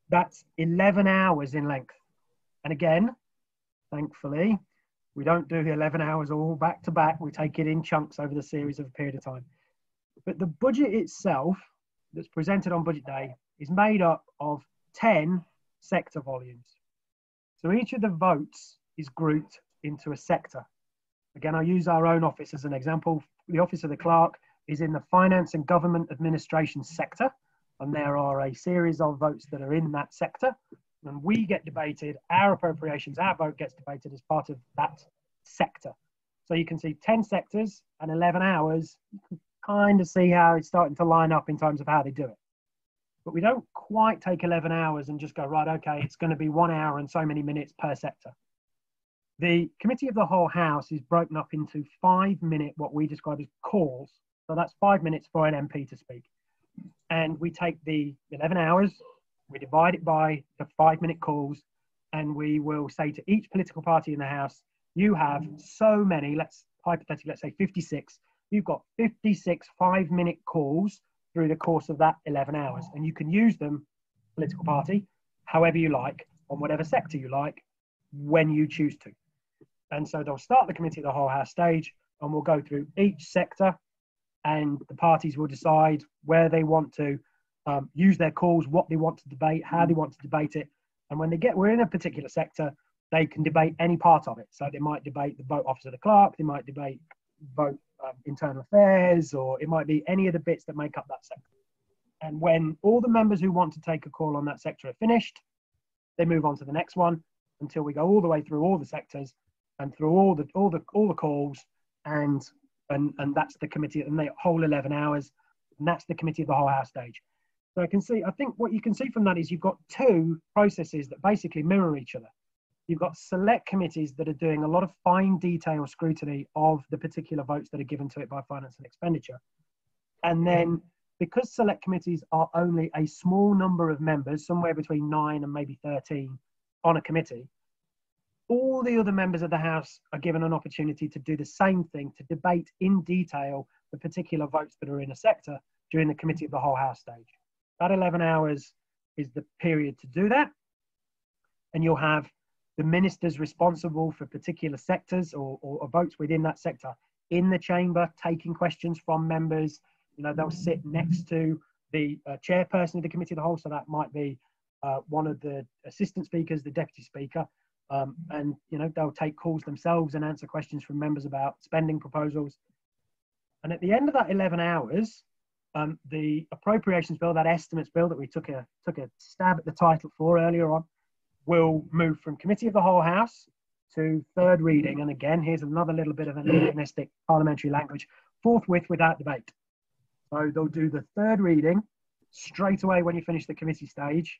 that's 11 hours in length. And again, thankfully, We don't do the 11 hours all back to back. We take it in chunks over the series of a period of time. But the budget itself that's presented on budget day is made up of 10 sector volumes. So each of the votes is grouped into a sector. Again, I'll use our own office as an example. The Office of the Clerk is in the Finance and Government Administration sector, and there are a series of votes that are in that sector. And we get debated, our appropriations, our vote gets debated as part of that sector. So you can see 10 sectors and 11 hours. You can kind of see how it's starting to line up in terms of how they do it. But we don't quite take 11 hours and just go, right, okay, it's going to be 1 hour and so many minutes per sector. The Committee of the Whole House is broken up into 5-minute, what we describe as calls. So that's 5 minutes for an MP to speak. And we take the 11 hours, we divide it by the 5-minute calls, and we will say to each political party in the House, you have so many, let's say 56, you've got 56 5-minute calls through the course of that 11 hours. And you can use them, political party, however you like, on whatever sector you like, when you choose to. And so they'll start the Committee of the Whole House stage, and we'll go through each sector, and the parties will decide where they want to use their calls, what they want to debate, how they want to debate it. And when we're in a particular sector, they can debate any part of it. So they might debate the vote Office of the Clerk, they might debate vote internal affairs, or it might be any of the bits that make up that sector. And when all the members who want to take a call on that sector are finished, they move on to the next one until we go all the way through all the sectors and through all the calls, and that's the committee, and the whole 11 hours, and that's the Committee of the Whole House stage. So I think what you can see from that is you've got two processes that basically mirror each other. You've got select committees that are doing a lot of fine detail scrutiny of the particular votes that are given to it by Finance and Expenditure. And then because select committees are only a small number of members, somewhere between 9 and maybe 13 on a committee, all the other members of the House are given an opportunity to do the same thing, to debate in detail the particular votes that are in a sector during the Committee of the Whole House stage. That 11 hours is the period to do that. And you'll have the ministers responsible for particular sectors or votes within that sector in the chamber, taking questions from members. You know, they'll sit next to the chairperson of the Committee of the Whole, so that might be one of the assistant speakers, the deputy speaker, and you know, they'll take calls themselves and answer questions from members about spending proposals. And at the end of that 11 hours, the appropriations bill, that estimates bill that we took a stab at the title for earlier on, will move from Committee of the Whole House to third reading. And again, here's another little bit of anachronistic parliamentary language, forthwith without debate. So they'll do the third reading straight away when you finish the committee stage,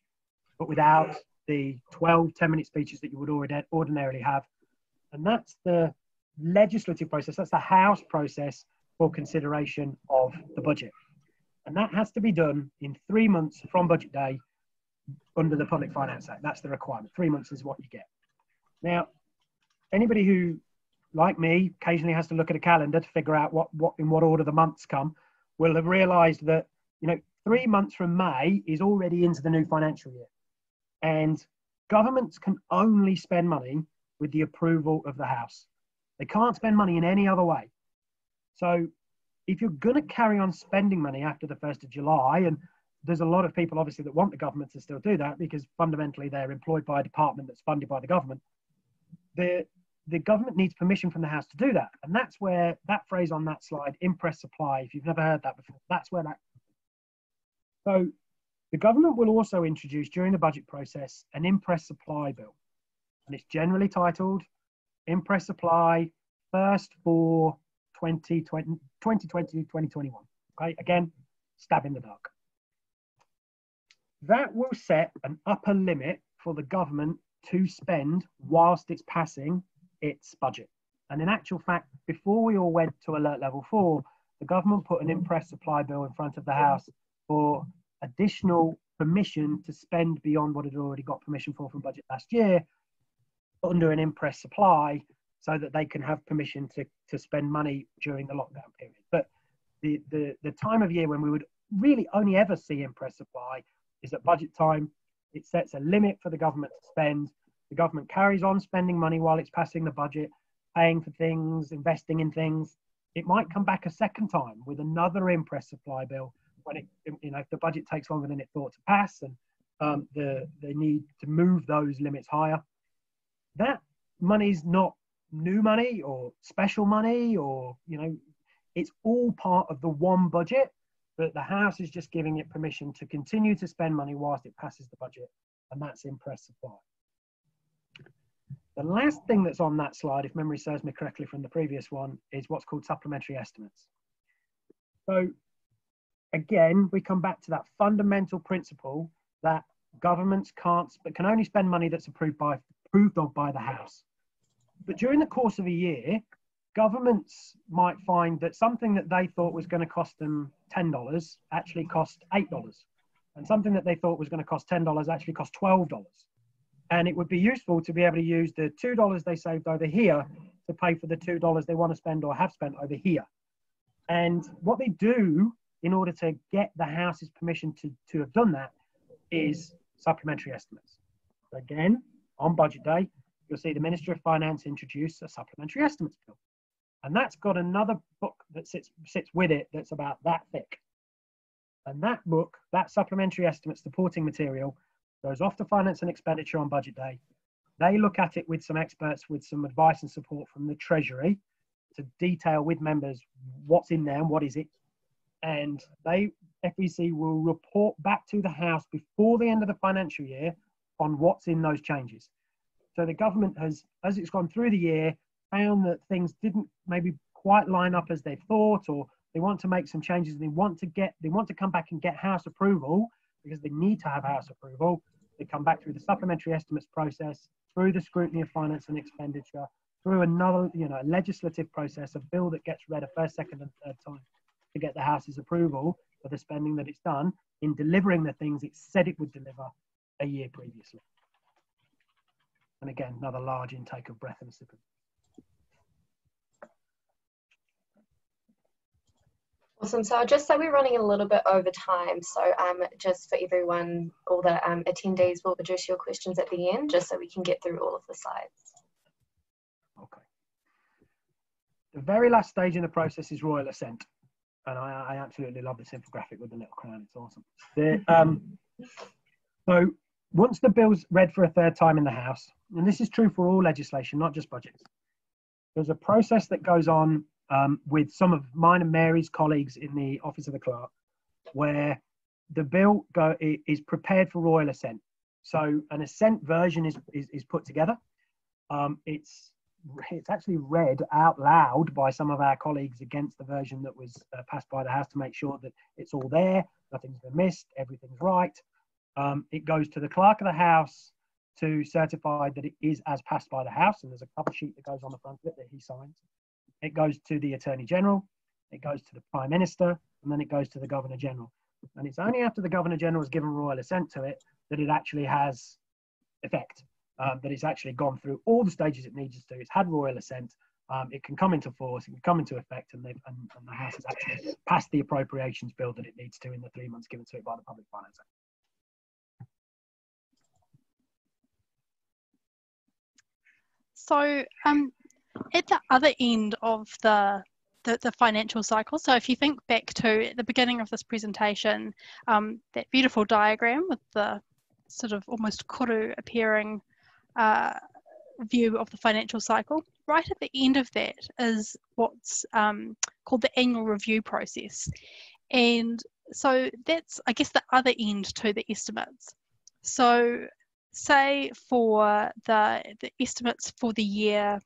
but without the 12 10-minute speeches that you would ordinarily have. And that's the legislative process, that's the House process for consideration of the budget. And that has to be done in 3 months from budget day under the Public Finance Act. That's the requirement. 3 months is what you get. Now, anybody who, like me, occasionally has to look at a calendar to figure out in what order the months come, will have realised that, you know, 3 months from May is already into the new financial year. And governments can only spend money with the approval of the House. They can't spend money in any other way. So if you're going to carry on spending money after the 1st of July, and there's a lot of people obviously that want the government to still do that because fundamentally they're employed by a department that's funded by the government, the government needs permission from the House to do that. And that's where that phrase on that slide, Imprest supply, if you've never heard that before, that's where that. So the government will also introduce during the budget process an Imprest supply bill. And it's generally titled Imprest supply first for 2020-2021. Okay, again, stab in the dark. That will set an upper limit for the government to spend whilst it's passing its budget. And in actual fact, before we all went to alert level 4, the government put an Imprest supply bill in front of the House for additional permission to spend beyond what it had already got permission for from budget last year under an Imprest supply, so that they can have permission to spend money during the lockdown period. But the time of year when we would really only ever see Imprest supply is at budget time. It sets a limit for the government to spend. The government carries on spending money while it's passing the budget. paying for things, investing in things, it might come back a second time with another Imprest supply bill when it, if the budget takes longer than it thought to pass, and they need to move those limits higher. That money's not new money or special money, or it's all part of the one budget, but the House is just giving it permission to continue to spend money whilst it passes the budget, and that's Imprest supply. The last thing that's on that slide, if memory serves me correctly from the previous one, is what's called supplementary estimates. So again, we come back to that fundamental principle that governments can only spend money that's approved of by the House. But during the course of a year, governments might find that something that they thought was going to cost them $10 actually cost $8. And something that they thought was going to cost $10 actually cost $12. And it would be useful to be able to use the $2 they saved over here to pay for the $2 they want to spend or have spent over here. And what they do in order to get the House's permission to have done that is supplementary estimates. So again, on budget day, you'll see the Minister of Finance introduce a supplementary estimates bill. And that's got another book that sits with it that's about that thick. And that book, that supplementary estimates supporting material, goes off to Finance and Expenditure on budget day. They look at it with some experts, with some advice and support from the Treasury to detail with members what's in there and what is it. And FEC will report back to the House before the end of the financial year on what's in those changes. So the government has, as it's gone through the year, found that things didn't maybe quite line up as they thought, or they want to make some changes. They want to come back and get House approval, because they need to have House approval. They come back through the supplementary estimates process, through the scrutiny of finance and expenditure, through another, legislative process, a bill that gets read a first, second, and third time to get the House's approval for the spending that it's done in delivering the things it said it would deliver a year previously. And again, another large intake of breath and a sip of. Awesome. So I'll just say we're running a little bit over time. So just for everyone, all the attendees will address your questions at the end, just so we can get through all of the slides. Okay. The very last stage in the process is royal assent. And I absolutely love this infographic with the little crown. It's awesome. So once the bill's read for a third time in the House, and this is true for all legislation, not just budgets, there's a process that goes on with some of mine and Mary's colleagues in the Office of the Clerk, where the bill is prepared for royal assent. So an assent version is put together. It's actually read out loud by some of our colleagues against the version that was passed by the House to make sure that it's all there, nothing's been missed, everything's right. It goes to the Clerk of the House to certify that it is as passed by the House, and there's a cover sheet that goes on the front of it that he signs. It goes to the Attorney General, it goes to the Prime Minister, and then it goes to the Governor General. And it's only after the Governor General has given royal assent to it that it actually has effect, that it's actually gone through all the stages it needs to. It's had royal assent, it can come into force, it can come into effect, and the House has actually passed the appropriations bill that it needs to in the 3 months given to it by the Public Finance Act. So at the other end of the financial cycle, so if you think back to the beginning of this presentation, that beautiful diagram with the sort of almost kuru appearing view of the financial cycle, right at the end of that is what's called the annual review process. And so that's, I guess, the other end to the estimates. So say for the estimates for the year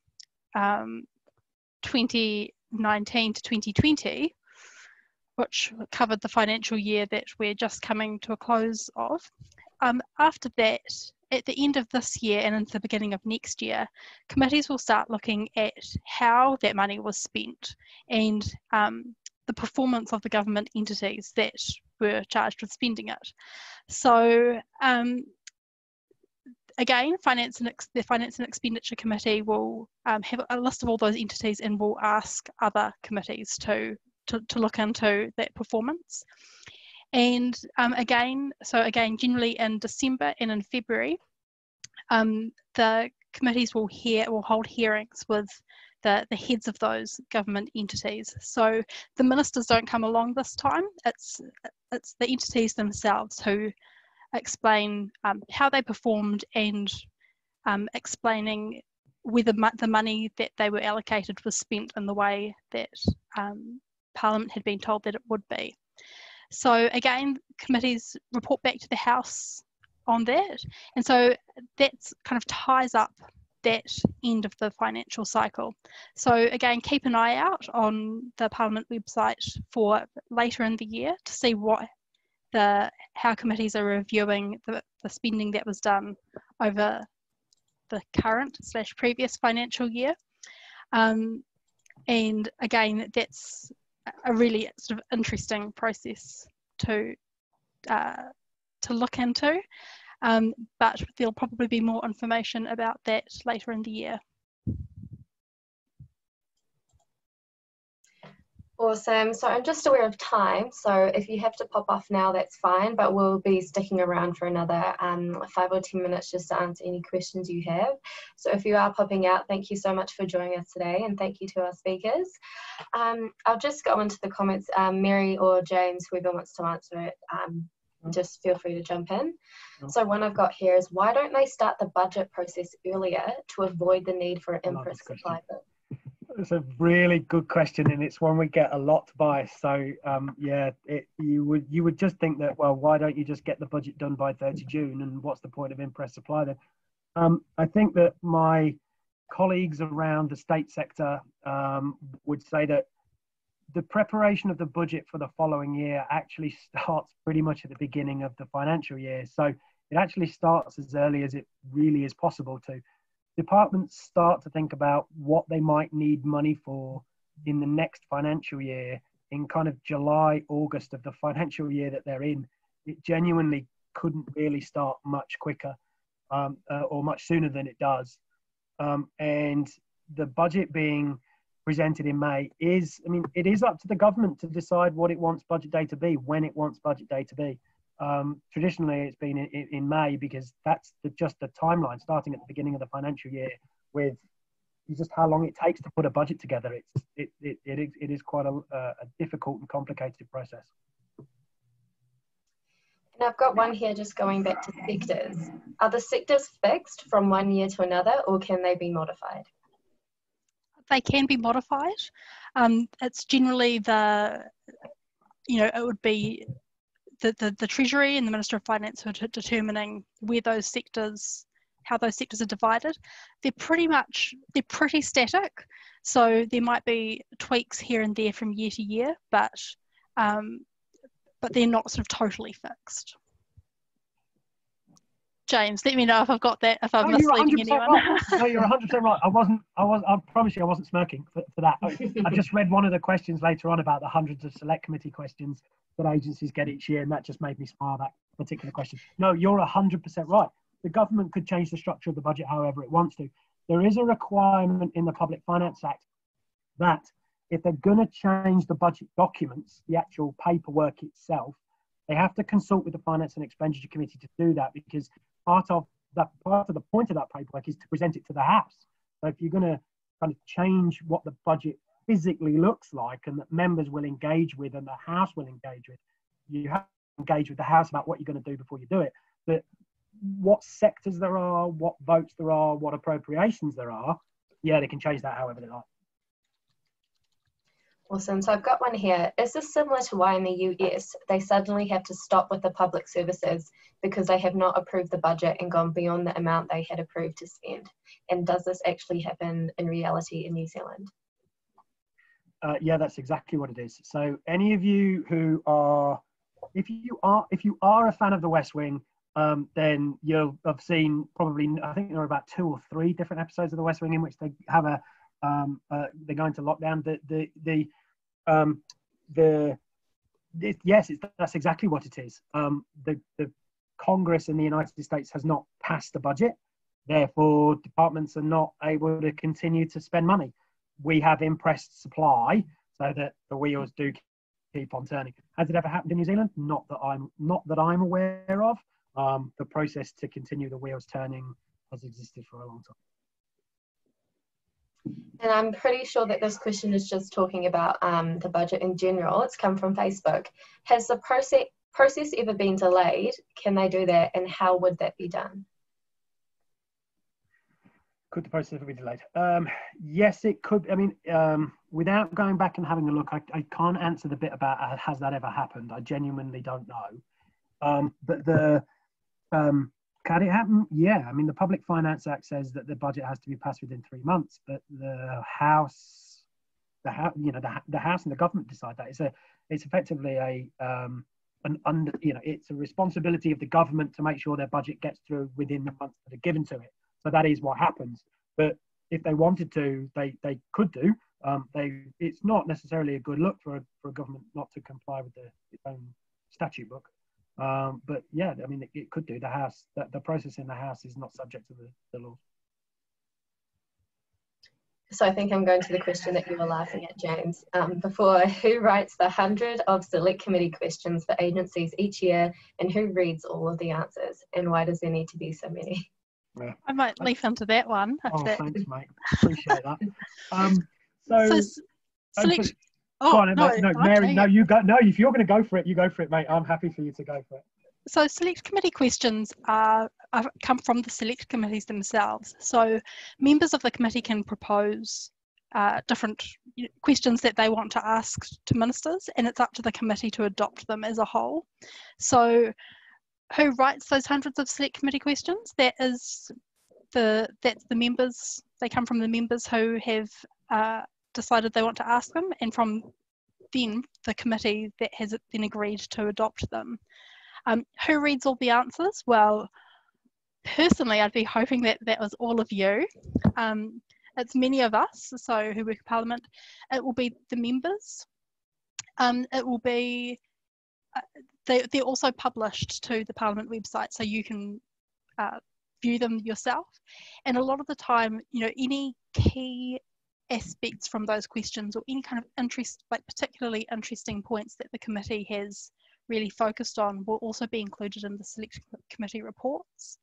2019 to 2020, which covered the financial year that we're just coming to a close of. After that, at the end of this year and into the beginning of next year, committees will start looking at how that money was spent and the performance of the government entities that were charged with spending it. So again, the Finance and Expenditure Committee will have a list of all those entities and will ask other committees to look into that performance. And again, generally in December and in February, the committees will hold hearings with the heads of those government entities. So the ministers don't come along this time. It's the entities themselves who explain how they performed and explaining whether the money that they were allocated was spent in the way that Parliament had been told that it would be. So again, committees report back to the House on that, and so that kind of ties up that end of the financial cycle. So again, keep an eye out on the Parliament website for later in the year to see how committees are reviewing the spending that was done over the current / previous financial year. And again, that's a really sort of interesting process to look into, but there'll probably be more information about that later in the year. Awesome. So I'm just aware of time. So if you have to pop off now, that's fine, but we'll be sticking around for another 5 or 10 minutes just to answer any questions you have. So if you are popping out, thank you so much for joining us today, and thank you to our speakers. I'll just go into the comments. Mary or James, whoever wants to answer it, just feel free to jump in. So one I've got here is, why don't they start the budget process earlier to avoid the need for an Imprest supply bill? It's a really good question, and it's one we get a lot by. So yeah, you would just think that, well, why don't you just get the budget done by 30 June, and what's the point of Imprest supply then? I think that my colleagues around the state sector would say that the preparation of the budget for the following year actually starts pretty much at the beginning of the financial year. So it actually starts as early as it really is possible to. Departments start to think about what they might need money for in the next financial year in kind of July, August of the financial year that they're in. It genuinely couldn't really start much quicker or much sooner than it does. And the budget being presented in May is, I mean, it is up to the government to decide what it wants budget day to be, when it wants budget day to be. Traditionally, it's been in May because that's just the timeline starting at the beginning of the financial year with just how long it takes to put a budget together. It is quite a difficult and complicated process. And I've got one here just going back to sectors. Are the sectors fixed from one year to another, or can they be modified? They can be modified. It's generally it would be the Treasury and the Minister of Finance who are determining where those sectors, how those sectors are divided. They're pretty static. So there might be tweaks here and there from year to year, but they're not sort of totally fixed. James, let me know if I've got that, if I'm misleading anyone. Right. No, you're 100% right. I promise you I wasn't smirking for that. I just read one of the questions later on about the hundreds of select committee questions that agencies get each year, and that just made me smile, that particular question. No, you're 100% right. The government could change the structure of the budget however it wants to. There is a requirement in the Public Finance Act that if they're going to change the budget documents, the actual paperwork itself, they have to consult with the Finance and Expenditure Committee to do that, because part of the point of that paperwork is to present it to the House. So if you're going to kind of change what the budget physically looks like and that members will engage with and the House will engage with, you have to engage with the House about what you're going to do before you do it. But what sectors there are, what votes there are, what appropriations there are, yeah, they can change that however they like. Awesome. So I've got one here. Is this similar to why in the US they suddenly have to stop with the public services because they have not approved the budget and gone beyond the amount they had approved to spend? And does this actually happen in reality in New Zealand? Yeah, that's exactly what it is. So any of you who are, if you are a fan of The West Wing, then you'll have seen probably, I think there are about 2 or 3 different episodes of The West Wing in which they have they go into lockdown. Yes, that's exactly what it is. The Congress in the United States has not passed a budget, therefore departments are not able to continue to spend money. We have Imprest supply so that the wheels do keep on turning. Has it ever happened in New Zealand? Not that I'm aware of. The process to continue the wheels turning has existed for a long time. And I'm pretty sure that this question is just talking about the budget in general. It's come from Facebook. Has the process ever been delayed? Can they do that, and how would that be done? Could the process ever be delayed? Yes, it could. I mean, without going back and having a look, I can't answer the bit about has that ever happened. I genuinely don't know. But can it happen? Yeah. I mean, the Public Finance Act says that the budget has to be passed within 3 months, but the House and the government decide that. It's effectively it's a responsibility of the government to make sure their budget gets through within the months that are given to it. So that is what happens. But if they wanted to, they could do. It's not necessarily a good look for a government not to comply with its own statute book. But yeah, I mean, it could do. The process in the House is not subject to the law. So I think I'm going to the question that you were laughing at, James, before. Who writes the 100 of select committee questions for agencies each year, and who reads all of the answers, and why does there need to be so many? Yeah. I might leaf into that one. Thanks, mate. Appreciate that. Mary, no, you go. No, if you're going to go for it, you go for it, mate. I'm happy for you to go for it. So select committee questions come from the select committees themselves. So members of the committee can propose different questions that they want to ask to ministers, and it's up to the committee to adopt them as a whole. So who writes those hundreds of select committee questions? That's the members. They come from the members who have decided they want to ask them, and from then the committee that has then agreed to adopt them. Who reads all the answers? Well, personally, I'd be hoping that that was all of you. It's many of us, so who work in Parliament. It will be the members. It will be, they're also published to the Parliament website, so you can view them yourself. And a lot of the time, any key aspects from those questions or any kind of particularly interesting points that the committee has really focused on will also be included in the select committee reports.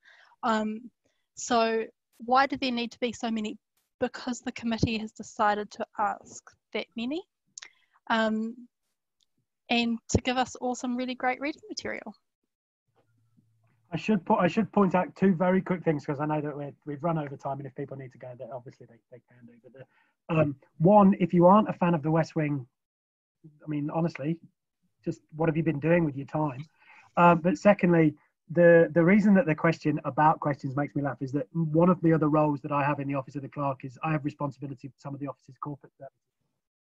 So why do there need to be so many? Because the committee has decided to ask that many, and to give us all some really great reading material. I should point out two very quick things, because I know that we've run over time, and if people need to go there, obviously they can do. But one, if you aren't a fan of the West Wing, I mean, honestly, just what have you been doing with your time? But secondly, the reason that the question about questions makes me laugh is that one of the other roles that I have in the Office of the Clerk is I have responsibility for some of the office's corporate services.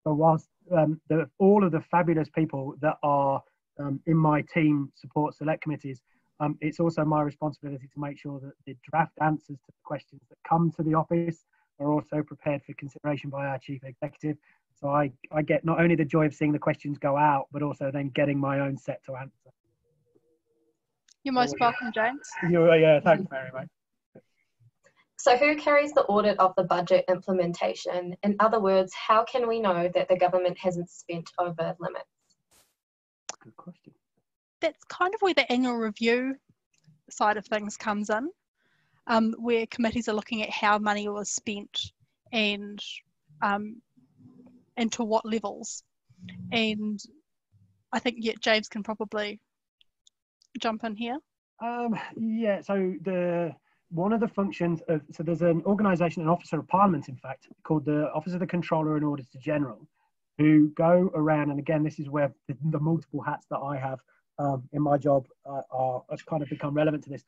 So whilst all of the fabulous people that are in my team support select committees, it's also my responsibility to make sure that the draft answers to the questions that come to the office are also prepared for consideration by our chief executive. So I get not only the joy of seeing the questions go out, but also then getting my own set to answer. You're most welcome, James. Yeah, thanks, Mary, mate. So who carries the audit of the budget implementation? In other words, how can we know that the government hasn't spent over limits? Good question. That's kind of where the annual review side of things comes in, where committees are looking at how money was spent and to what levels. And I think James can probably jump in here. Yeah, so one of the functions so there's an organisation, an officer of Parliament, in fact, called the Office of the Controller and Auditor General, who go around, and again, this is where the multiple hats that I have in my job are kind of become relevant to this.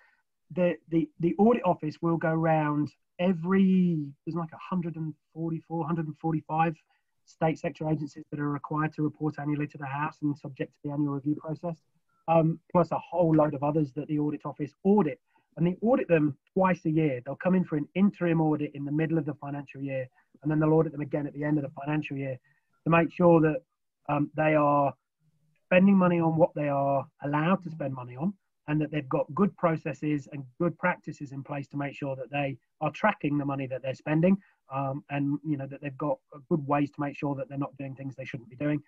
The audit office will go around there's like 144, 145 state sector agencies that are required to report annually to the House and subject to the annual review process, plus a whole load of others that the audit office audit. And they audit them twice a year. They'll come in for an interim audit in the middle of the financial year, and then they'll audit them again at the end of the financial year to make sure that they are spending money on what they are allowed to spend money on, and that they've got good processes and good practices in place to make sure that they are tracking the money that they're spending, and that they've got good ways to make sure that they're not doing things they shouldn't be doing.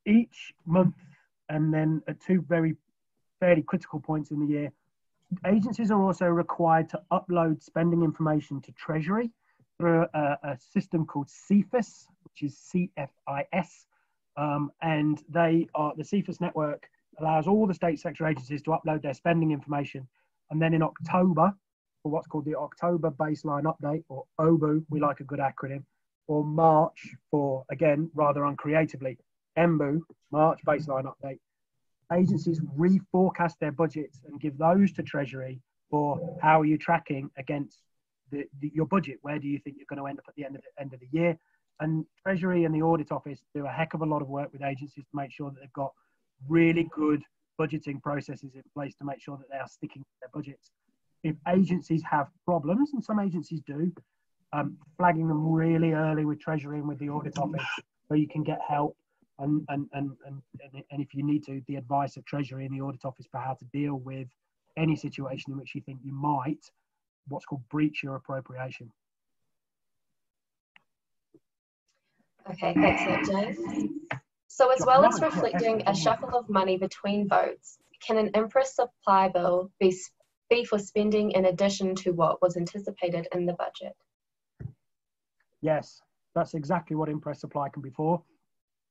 Each month, and then at two fairly critical points in the year, agencies are also required to upload spending information to Treasury. through a system called CFIS, which is CFIS, and the CFIS network allows all the state sector agencies to upload their spending information, and then in October, for what's called the October Baseline Update, or OBU, we like a good acronym, or March for, again, rather uncreatively, MBU, March Baseline Update, agencies reforecast their budgets and give those to Treasury for how are you tracking against your budget. Where do you think you're going to end up at the end of the year? And Treasury and the Audit Office do a heck of a lot of work with agencies to make sure that they've got really good budgeting processes in place to make sure that they are sticking to their budgets. If agencies have problems, and some agencies do, flagging them really early with Treasury and with the Audit Office so you can get help, and if you need to, the advice of Treasury and the Audit Office for how to deal with any situation in which you think you might, what's called, breach your appropriation. Okay, excellent, James. So as well as reflecting a shuffle of money between votes, can an Imprest supply bill be for spending in addition to what was anticipated in the budget? Yes, that's exactly what Imprest supply can be for.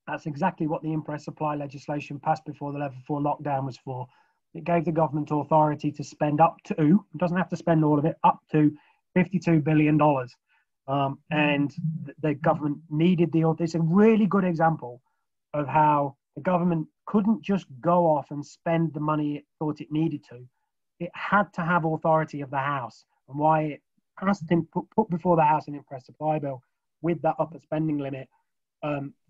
That's exactly what the Imprest supply legislation passed before the level 4 lockdown was for. It gave the government authority to spend up to, it doesn't have to spend all of it, up to $52 billion. And the government needed it's a really good example of how the government couldn't just go off and spend the money it thought it needed to. It had to have authority of the House, and why it passed and put before the House an Imprest supply bill with that upper spending limit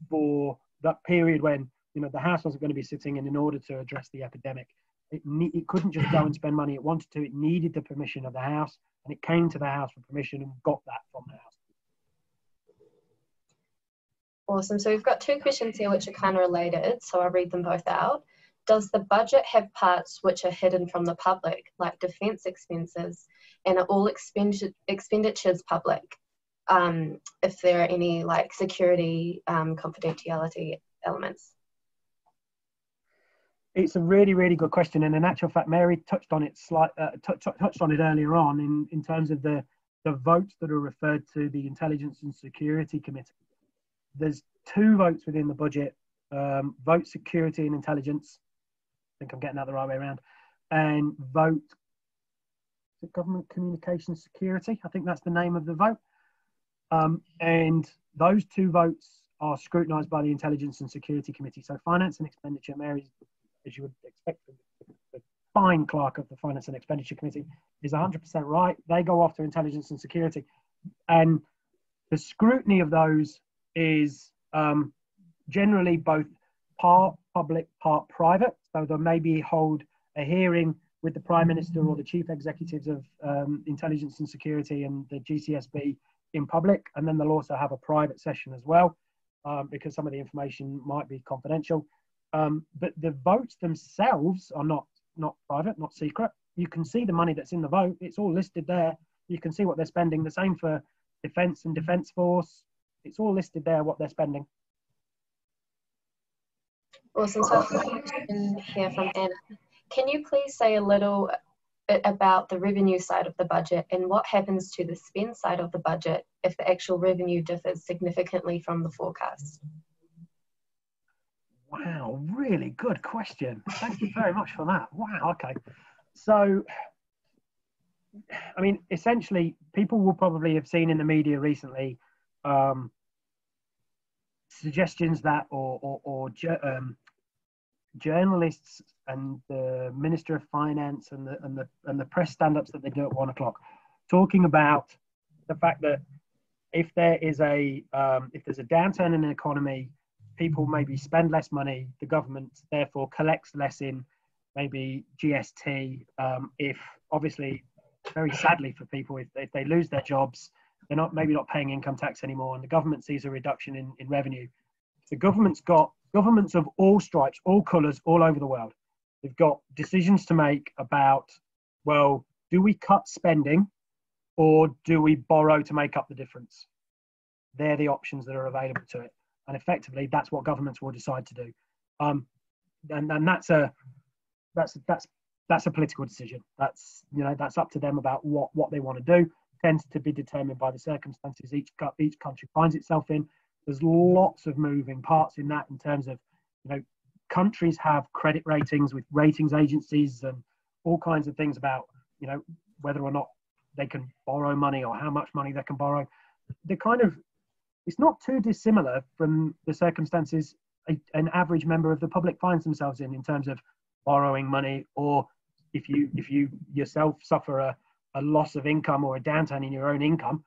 for that period when, you know, the House wasn't going to be sitting in order to address the epidemic. It couldn't just go and spend money it wanted to. It needed the permission of the House, and it came to the House for permission and got that from the House. Awesome. So we've got two questions here which are kind of related, so I'll read them both out. Does the budget have parts which are hidden from the public, like defence expenses, and are all expenditures public? If there are any like security, confidentiality elements? It's a really, really good question, and in actual fact, Mary touched on it touched on it earlier on in terms of the votes that are referred to the Intelligence and Security Committee. There's two votes within the budget: vote security and intelligence. I think I'm getting that the right way around, and vote government communications security. I think that's the name of the vote. And those two votes are scrutinised by the Intelligence and Security Committee. So Finance and Expenditure, Mary, as you would expect, the fine clerk of the Finance and Expenditure Committee, is 100% right. They go after Intelligence and Security. And the scrutiny of those is generally both part public, part private. So they'll maybe hold a hearing with the Prime Minister or the Chief Executives of Intelligence and Security and the GCSB in public, and then they'll also have a private session as well, because some of the information might be confidential. But the votes themselves are not private, not secret. You can see the money that's in the vote. It's all listed there. You can see what they're spending. The same for Defence and Defence Force. It's all listed there, what they're spending. Awesome. So I've got a question here from Anna. Can you please say a little bit about the revenue side of the budget and what happens to the spend side of the budget if the actual revenue differs significantly from the forecast? Wow, really good question. Thank you very much for that. Wow, okay. So, I mean, essentially, people will probably have seen in the media recently suggestions that or journalists and the Minister of Finance and the press stand-ups that they do at 1 o'clock, talking about the fact that if there's a downturn in the economy, people maybe spend less money, the government therefore collects less in maybe GST. If obviously, very sadly for people, if they lose their jobs, they're maybe not paying income tax anymore, and the government sees a reduction in revenue. The government's got governments of all stripes, all colours, all over the world. They've got decisions to make about, well, do we cut spending or do we borrow to make up the difference? They're the options that are available to it. And effectively, that's what governments will decide to do. And that's a political decision. That's up to them about what they want to do. tends to be determined by the circumstances each country finds itself in. There's lots of moving parts in that, in terms of, you know, countries have credit ratings with ratings agencies and all kinds of things about, you know, whether or not they can borrow money or how much money they can borrow. It's not too dissimilar from the circumstances an average member of the public finds themselves in terms of borrowing money, or if you yourself suffer a loss of income or a downturn in your own income,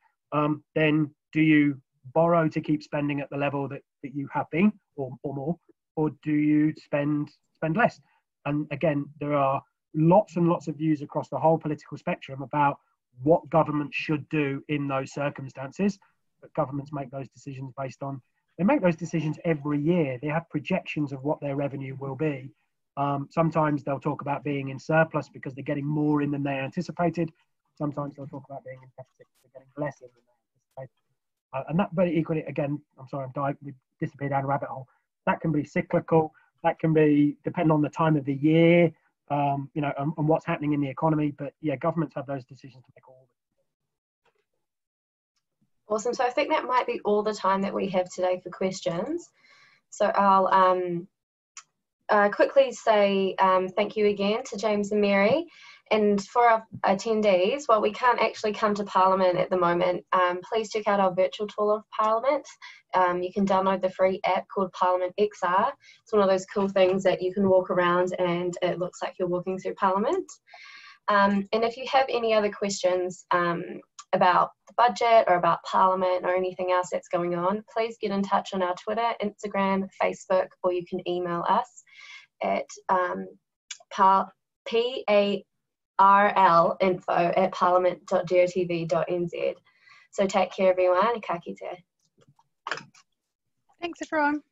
then do you borrow to keep spending at the level that you have been, or more, or do you spend less? And again, there are lots and lots of views across the whole political spectrum about what governments should do in those circumstances. But governments make those decisions they make those decisions every year. They have projections of what their revenue will be. Sometimes they'll talk about being in surplus because they're getting more in than they anticipated. Sometimes they'll talk about being in deficit because they're getting less in than they anticipated. And that, but equally, again, I'm sorry, we disappeared down a rabbit hole. That can be cyclical. That can be depend on the time of the year, you know, and what's happening in the economy. But yeah, governments have those decisions to make all of it. Awesome. So I think that might be all the time that we have today for questions. So I'll quickly say thank you again to James and Mary. And for our attendees, while we can't actually come to Parliament at the moment, please check out our virtual tour of Parliament. You can download the free app called Parliament XR. It's one of those cool things that you can walk around and it looks like you're walking through Parliament. And if you have any other questions about the budget or about Parliament or anything else that's going on, please get in touch on our Twitter, Instagram, Facebook, or you can email us at parlinfo@parliament.gotv.nz. So take care, everyone. Ka kite. Thanks, everyone.